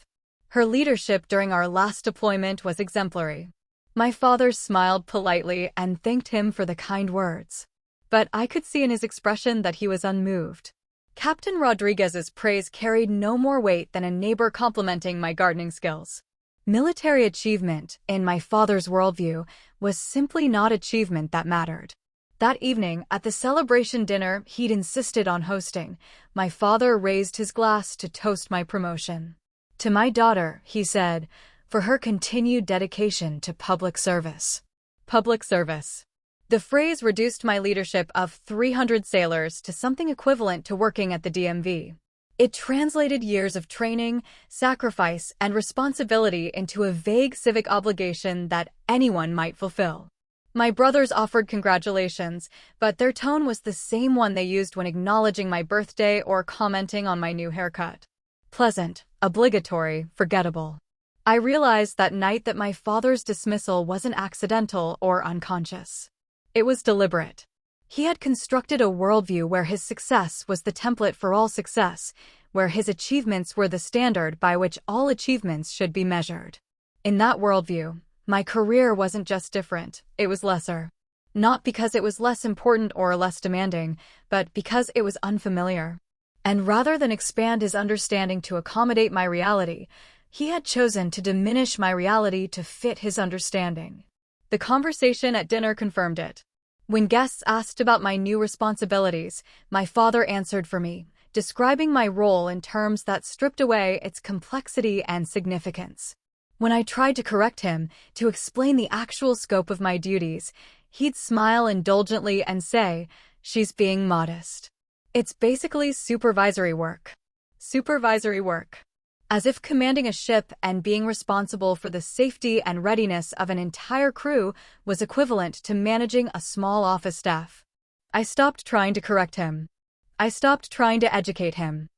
Her leadership during our last deployment was exemplary." My father smiled politely and thanked him for the kind words. But I could see in his expression that he was unmoved. Captain Rodriguez's praise carried no more weight than a neighbor complimenting my gardening skills. Military achievement, in my father's worldview, was simply not achievement that mattered. That evening, at the celebration dinner he'd insisted on hosting, my father raised his glass to toast my promotion. "To my daughter," he said, "for her continued dedication to public service." Public service. The phrase reduced my leadership of 300 sailors to something equivalent to working at the DMV. It translated years of training, sacrifice, and responsibility into a vague civic obligation that anyone might fulfill. My brothers offered congratulations, but their tone was the same one they used when acknowledging my birthday or commenting on my new haircut. Pleasant, obligatory, forgettable. I realized that night that my father's dismissal wasn't accidental or unconscious. It was deliberate. He had constructed a worldview where his success was the template for all success, where his achievements were the standard by which all achievements should be measured. In that worldview, my career wasn't just different, it was lesser. Not because it was less important or less demanding, but because it was unfamiliar. And rather than expand his understanding to accommodate my reality, he had chosen to diminish my reality to fit his understanding. The conversation at dinner confirmed it. When guests asked about my new responsibilities, my father answered for me, describing my role in terms that stripped away its complexity and significance. When I tried to correct him, to explain the actual scope of my duties, he'd smile indulgently and say, "She's being modest. It's basically supervisory work." Supervisory work. As if commanding a ship and being responsible for the safety and readiness of an entire crew was equivalent to managing a small office staff. I stopped trying to correct him. I stopped trying to educate him.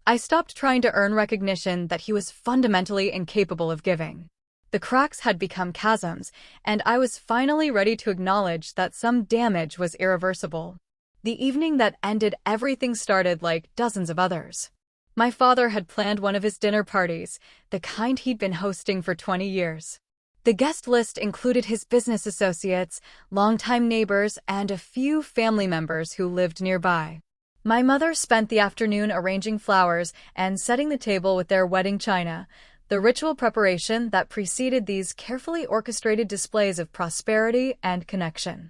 I stopped trying to earn recognition that he was fundamentally incapable of giving. The cracks had become chasms, and I was finally ready to acknowledge that some damage was irreversible. The evening that ended everything started like dozens of others. My father had planned one of his dinner parties, the kind he'd been hosting for 20 years. The guest list included his business associates, longtime neighbors, and a few family members who lived nearby. My mother spent the afternoon arranging flowers and setting the table with their wedding china, the ritual preparation that preceded these carefully orchestrated displays of prosperity and connection.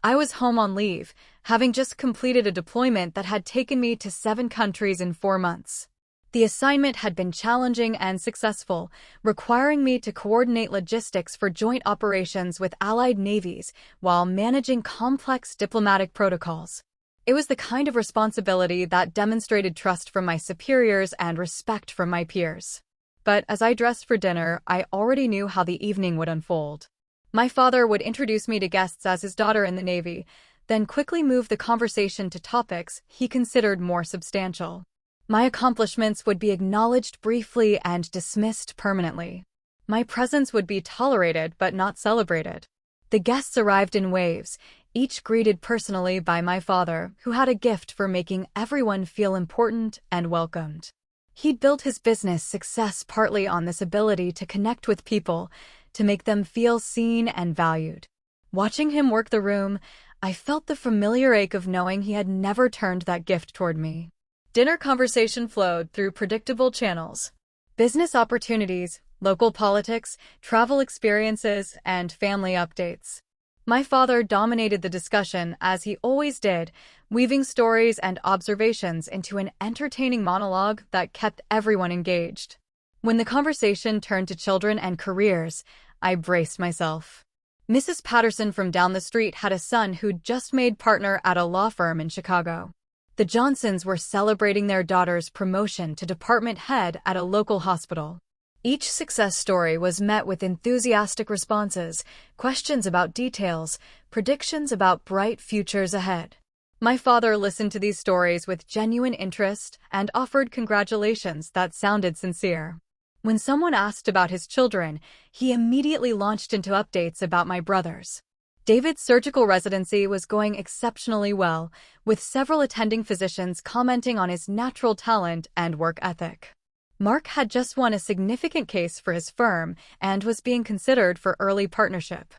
I was home on leave, having just completed a deployment that had taken me to 7 countries in 4 months. The assignment had been challenging and successful, requiring me to coordinate logistics for joint operations with allied navies while managing complex diplomatic protocols. It was the kind of responsibility that demonstrated trust from my superiors and respect from my peers. But as I dressed for dinner, I already knew how the evening would unfold. My father would introduce me to guests as his daughter in the Navy, then quickly move the conversation to topics he considered more substantial. My accomplishments would be acknowledged briefly and dismissed permanently. My presence would be tolerated but not celebrated. The guests arrived in waves, each greeted personally by my father, who had a gift for making everyone feel important and welcomed. He'd built his business success partly on this ability to connect with people, to make them feel seen and valued. Watching him work the room, I felt the familiar ache of knowing he had never turned that gift toward me. Dinner conversation flowed through predictable channels. Business opportunities, local politics, travel experiences, and family updates. My father dominated the discussion, as he always did, weaving stories and observations into an entertaining monologue that kept everyone engaged. When the conversation turned to children and careers, I braced myself. Mrs. Patterson from down the street had a son who'd just made partner at a law firm in Chicago. The Johnsons were celebrating their daughter's promotion to department head at a local hospital. Each success story was met with enthusiastic responses, questions about details, predictions about bright futures ahead. My father listened to these stories with genuine interest and offered congratulations that sounded sincere. When someone asked about his children, he immediately launched into updates about my brothers. David's surgical residency was going exceptionally well, with several attending physicians commenting on his natural talent and work ethic. Mark had just won a significant case for his firm and was being considered for early partnership.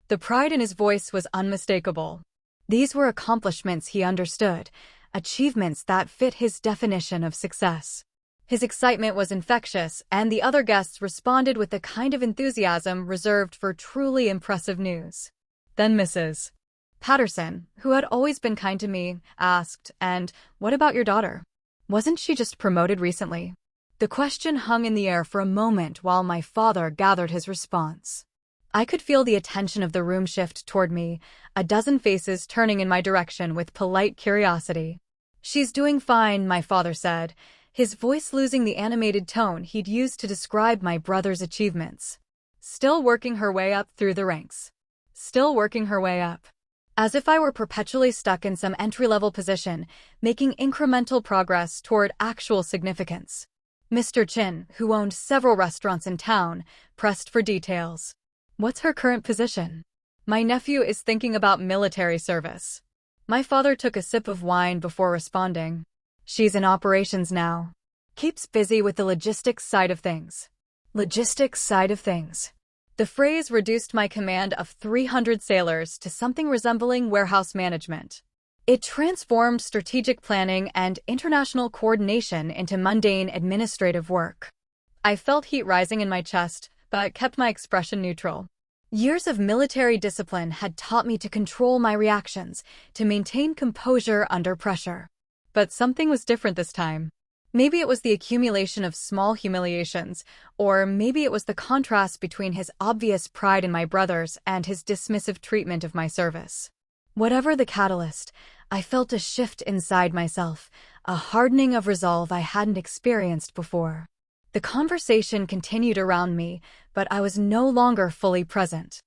The pride in his voice was unmistakable. These were accomplishments he understood, achievements that fit his definition of success. His excitement was infectious, and the other guests responded with the kind of enthusiasm reserved for truly impressive news. Then Mrs. Patterson, who had always been kind to me, asked, "And what about your daughter? Wasn't she just promoted recently?" The question hung in the air for a moment while my father gathered his response. I could feel the attention of the room shift toward me, a dozen faces turning in my direction with polite curiosity. "She's doing fine," my father said, his voice losing the animated tone he'd used to describe my brother's achievements. "Still working her way up through the ranks. Still working her way up." As if I were perpetually stuck in some entry-level position, making incremental progress toward actual significance. Mr. Chin, who owned several restaurants in town, pressed for details. "What's her current position?" "My nephew is thinking about military service." My father took a sip of wine before responding. "She's in operations now. Keeps busy with the logistics side of things." Logistics side of things. The phrase reduced my command of 300 sailors to something resembling warehouse management. It transformed strategic planning and international coordination into mundane administrative work. I felt heat rising in my chest, but kept my expression neutral. Years of military discipline had taught me to control my reactions, to maintain composure under pressure. But something was different this time. Maybe it was the accumulation of small humiliations, or maybe it was the contrast between his obvious pride in my brothers and his dismissive treatment of my service. Whatever the catalyst, I felt a shift inside myself, a hardening of resolve I hadn't experienced before. The conversation continued around me, but I was no longer fully present.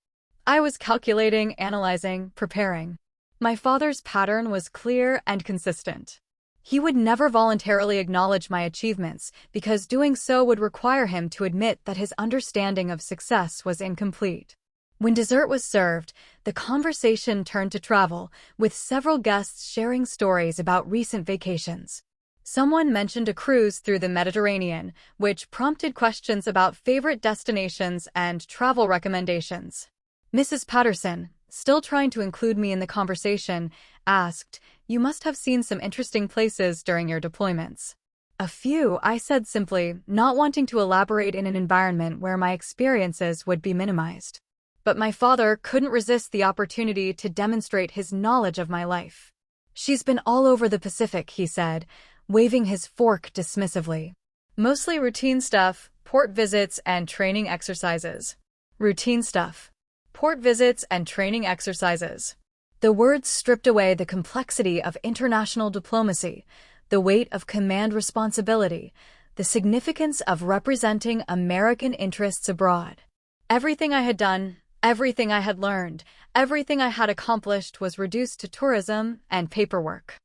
I was calculating, analyzing, preparing. My father's pattern was clear and consistent. He would never voluntarily acknowledge my achievements because doing so would require him to admit that his understanding of success was incomplete. When dessert was served, the conversation turned to travel, with several guests sharing stories about recent vacations. Someone mentioned a cruise through the Mediterranean, which prompted questions about favorite destinations and travel recommendations. Mrs. Patterson, still trying to include me in the conversation, asked, "You must have seen some interesting places during your deployments." "A few," I said simply, not wanting to elaborate in an environment where my experiences would be minimized. But my father couldn't resist the opportunity to demonstrate his knowledge of my life. "She's been all over the Pacific," he said, waving his fork dismissively. "Mostly routine stuff, port visits and training exercises." Routine stuff. Port visits and training exercises. The words stripped away the complexity of international diplomacy, the weight of command responsibility, the significance of representing American interests abroad. Everything I had done, everything I had learned, everything I had accomplished was reduced to tourism and paperwork.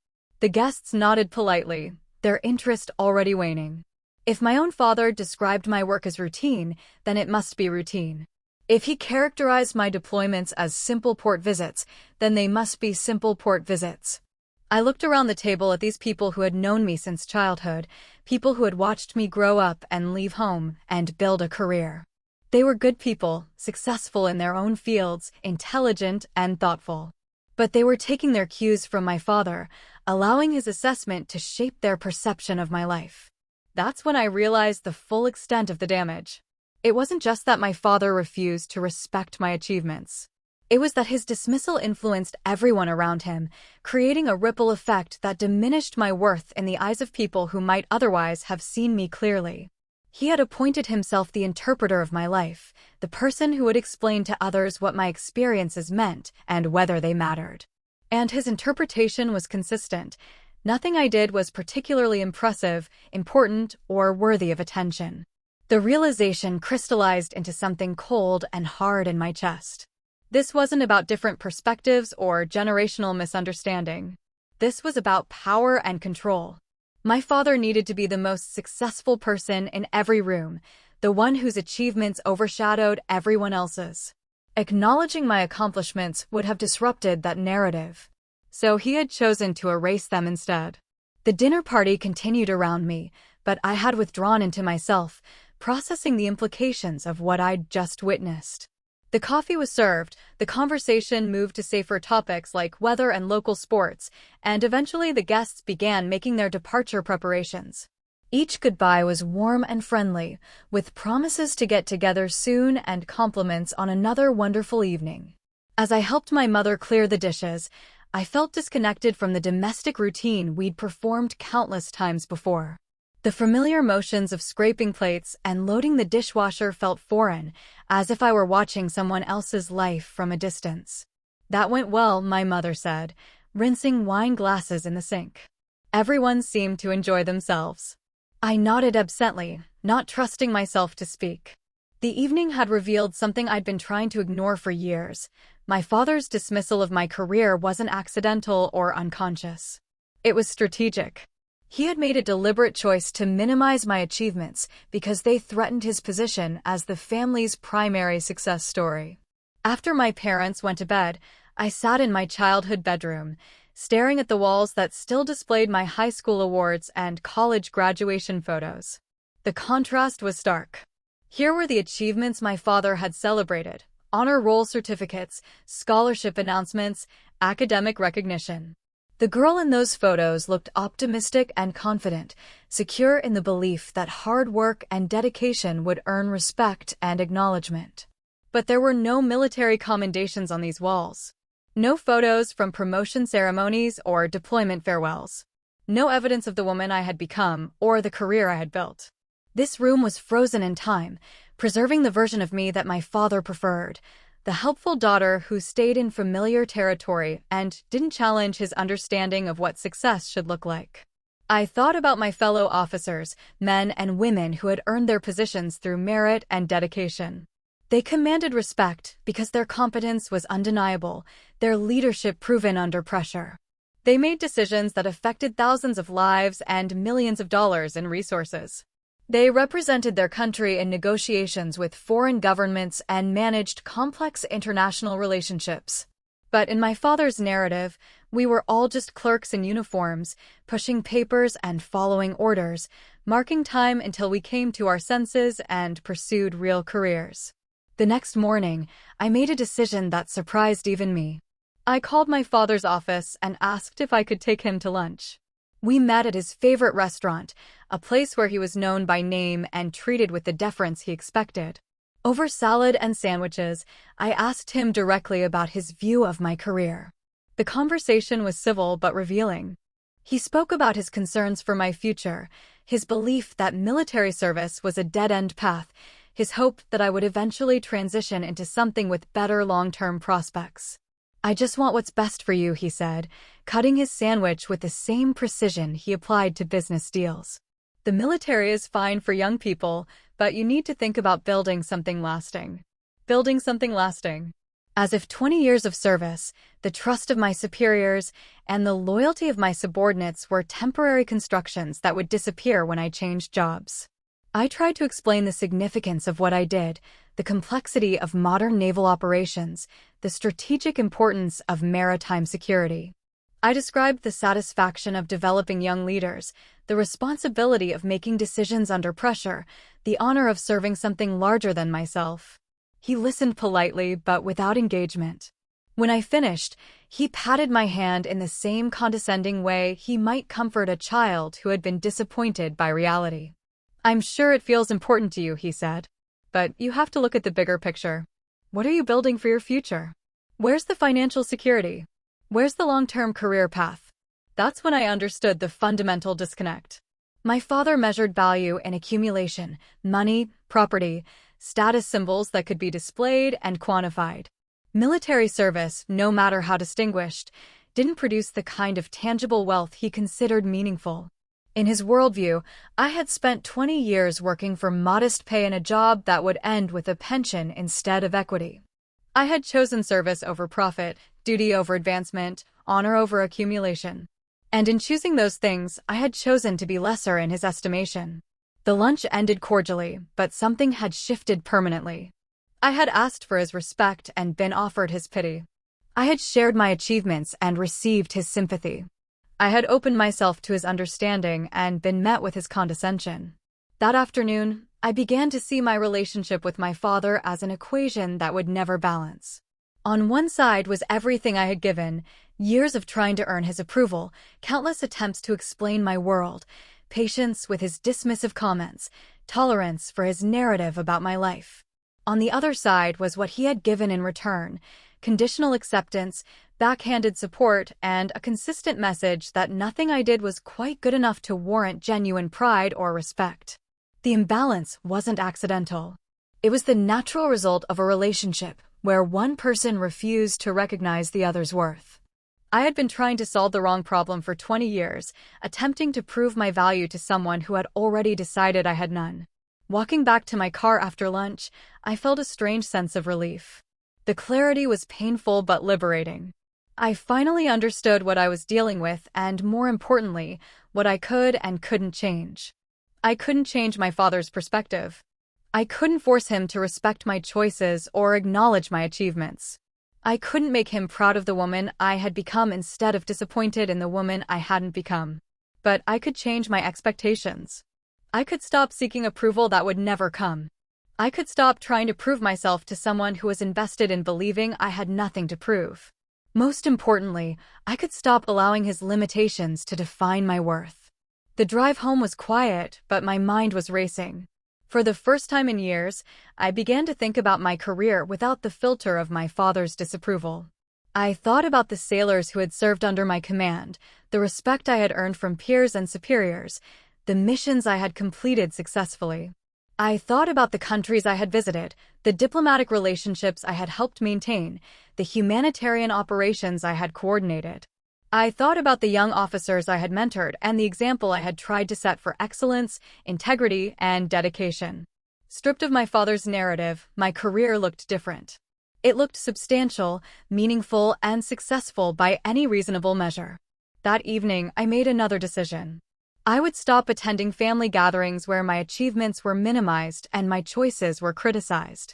The guests nodded politely, their interest already waning. If my own father described my work as routine, then it must be routine. If he characterized my deployments as simple port visits, then they must be simple port visits. I looked around the table at these people who had known me since childhood, people who had watched me grow up and leave home and build a career. They were good people, successful in their own fields, intelligent and thoughtful. But they were taking their cues from my father, allowing his assessment to shape their perception of my life. That's when I realized the full extent of the damage. It wasn't just that my father refused to respect my achievements. It was that his dismissal influenced everyone around him, creating a ripple effect that diminished my worth in the eyes of people who might otherwise have seen me clearly. He had appointed himself the interpreter of my life, the person who would explain to others what my experiences meant and whether they mattered. And his interpretation was consistent. Nothing I did was particularly impressive, important, or worthy of attention. The realization crystallized into something cold and hard in my chest. This wasn't about different perspectives or generational misunderstanding. This was about power and control. My father needed to be the most successful person in every room, the one whose achievements overshadowed everyone else's. Acknowledging my accomplishments would have disrupted that narrative. So he had chosen to erase them instead. The dinner party continued around me, but I had withdrawn into myself, processing the implications of what I'd just witnessed. The coffee was served, the conversation moved to safer topics like weather and local sports, and eventually the guests began making their departure preparations. Each goodbye was warm and friendly, with promises to get together soon and compliments on another wonderful evening. As I helped my mother clear the dishes, I felt disconnected from the domestic routine we'd performed countless times before. The familiar motions of scraping plates and loading the dishwasher felt foreign, as if I were watching someone else's life from a distance. "That went well," my mother said, rinsing wine glasses in the sink. Everyone seemed to enjoy themselves. I nodded absently, not trusting myself to speak. The evening had revealed something I'd been trying to ignore for years. My father's dismissal of my career wasn't accidental or unconscious. It was strategic. He had made a deliberate choice to minimize my achievements because they threatened his position as the family's primary success story. After my parents went to bed, I sat in my childhood bedroom, staring at the walls that still displayed my high school awards and college graduation photos. The contrast was stark. Here were the achievements my father had celebrated: honor roll certificates, scholarship announcements, academic recognition. The girl in those photos looked optimistic and confident, secure in the belief that hard work and dedication would earn respect and acknowledgement. But there were no military commendations on these walls. No photos from promotion ceremonies or deployment farewells. No evidence of the woman I had become or the career I had built. This room was frozen in time, preserving the version of me that my father preferred, the helpful daughter who stayed in familiar territory and didn't challenge his understanding of what success should look like. I thought about my fellow officers, men and women who had earned their positions through merit and dedication. They commanded respect because their competence was undeniable, their leadership proven under pressure. They made decisions that affected thousands of lives and millions of dollars in resources. They represented their country in negotiations with foreign governments and managed complex international relationships. But in my father's narrative, we were all just clerks in uniforms, pushing papers and following orders, marking time until we came to our senses and pursued real careers. The next morning, I made a decision that surprised even me. I called my father's office and asked if I could take him to lunch. We met at his favorite restaurant, a place where he was known by name and treated with the deference he expected. Over salad and sandwiches, I asked him directly about his view of my career. The conversation was civil but revealing. He spoke about his concerns for my future, his belief that military service was a dead-end path, his hope that I would eventually transition into something with better long-term prospects. "I just want what's best for you," he said, cutting his sandwich with the same precision he applied to business deals. "The military is fine for young people, but you need to think about building something lasting." Building something lasting. As if 20 years of service, the trust of my superiors, and the loyalty of my subordinates were temporary constructions that would disappear when I changed jobs. I tried to explain the significance of what I did, the complexity of modern naval operations, the strategic importance of maritime security. I described the satisfaction of developing young leaders, the responsibility of making decisions under pressure, the honor of serving something larger than myself. He listened politely but without engagement. When I finished, he patted my hand in the same condescending way he might comfort a child who had been disappointed by reality. "I'm sure it feels important to you," he said. "But you have to look at the bigger picture. What are you building for your future? Where's the financial security? Where's the long-term career path?" That's when I understood the fundamental disconnect. My father measured value in accumulation, money, property, status symbols that could be displayed and quantified. Military service, no matter how distinguished, didn't produce the kind of tangible wealth he considered meaningful. In his worldview, I had spent 20 years working for modest pay in a job that would end with a pension instead of equity. I had chosen service over profit, duty over advancement, honor over accumulation. And in choosing those things, I had chosen to be lesser in his estimation. The lunch ended cordially, but something had shifted permanently. I had asked for his respect and been offered his pity. I had shared my achievements and received his sympathy. I had opened myself to his understanding and been met with his condescension. That afternoon, I began to see my relationship with my father as an equation that would never balance. On one side was everything I had given, years of trying to earn his approval, countless attempts to explain my world, patience with his dismissive comments, tolerance for his narrative about my life. On the other side was what he had given in return, conditional acceptance, backhanded support, and a consistent message that nothing I did was quite good enough to warrant genuine pride or respect. The imbalance wasn't accidental. It was the natural result of a relationship where one person refused to recognize the other's worth. I had been trying to solve the wrong problem for 20 years, attempting to prove my value to someone who had already decided I had none. Walking back to my car after lunch, I felt a strange sense of relief. The clarity was painful but liberating. I finally understood what I was dealing with and, more importantly, what I could and couldn't change. I couldn't change my father's perspective. I couldn't force him to respect my choices or acknowledge my achievements. I couldn't make him proud of the woman I had become instead of disappointed in the woman I hadn't become. But I could change my expectations. I could stop seeking approval that would never come. I could stop trying to prove myself to someone who was invested in believing I had nothing to prove. Most importantly, I could stop allowing his limitations to define my worth. The drive home was quiet, but my mind was racing. For the first time in years, I began to think about my career without the filter of my father's disapproval. I thought about the sailors who had served under my command, the respect I had earned from peers and superiors, the missions I had completed successfully. I thought about the countries I had visited, the diplomatic relationships I had helped maintain, the humanitarian operations I had coordinated. I thought about the young officers I had mentored and the example I had tried to set for excellence, integrity, and dedication. Stripped of my father's narrative, my career looked different. It looked substantial, meaningful, and successful by any reasonable measure. That evening, I made another decision. I would stop attending family gatherings where my achievements were minimized and my choices were criticized.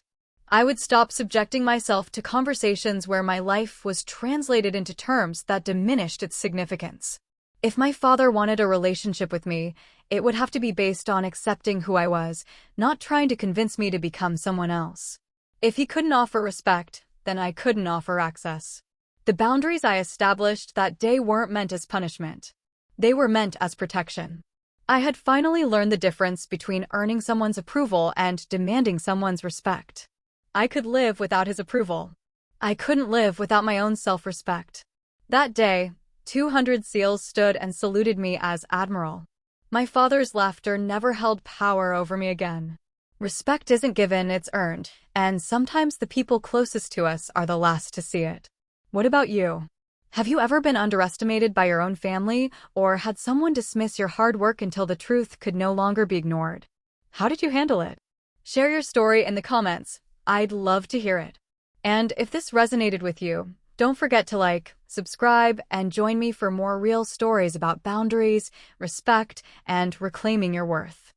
I would stop subjecting myself to conversations where my life was translated into terms that diminished its significance. If my father wanted a relationship with me, it would have to be based on accepting who I was, not trying to convince me to become someone else. If he couldn't offer respect, then I couldn't offer access. The boundaries I established that day weren't meant as punishment. They were meant as protection. I had finally learned the difference between earning someone's approval and demanding someone's respect. I could live without his approval. I couldn't live without my own self-respect. That day, 200 SEALs stood and saluted me as Admiral. My father's laughter never held power over me again. Respect isn't given, it's earned, and sometimes the people closest to us are the last to see it. What about you? Have you ever been underestimated by your own family, or had someone dismiss your hard work until the truth could no longer be ignored? How did you handle it? Share your story in the comments. I'd love to hear it. And if this resonated with you, don't forget to like, subscribe, and join me for more real stories about boundaries, respect, and reclaiming your worth.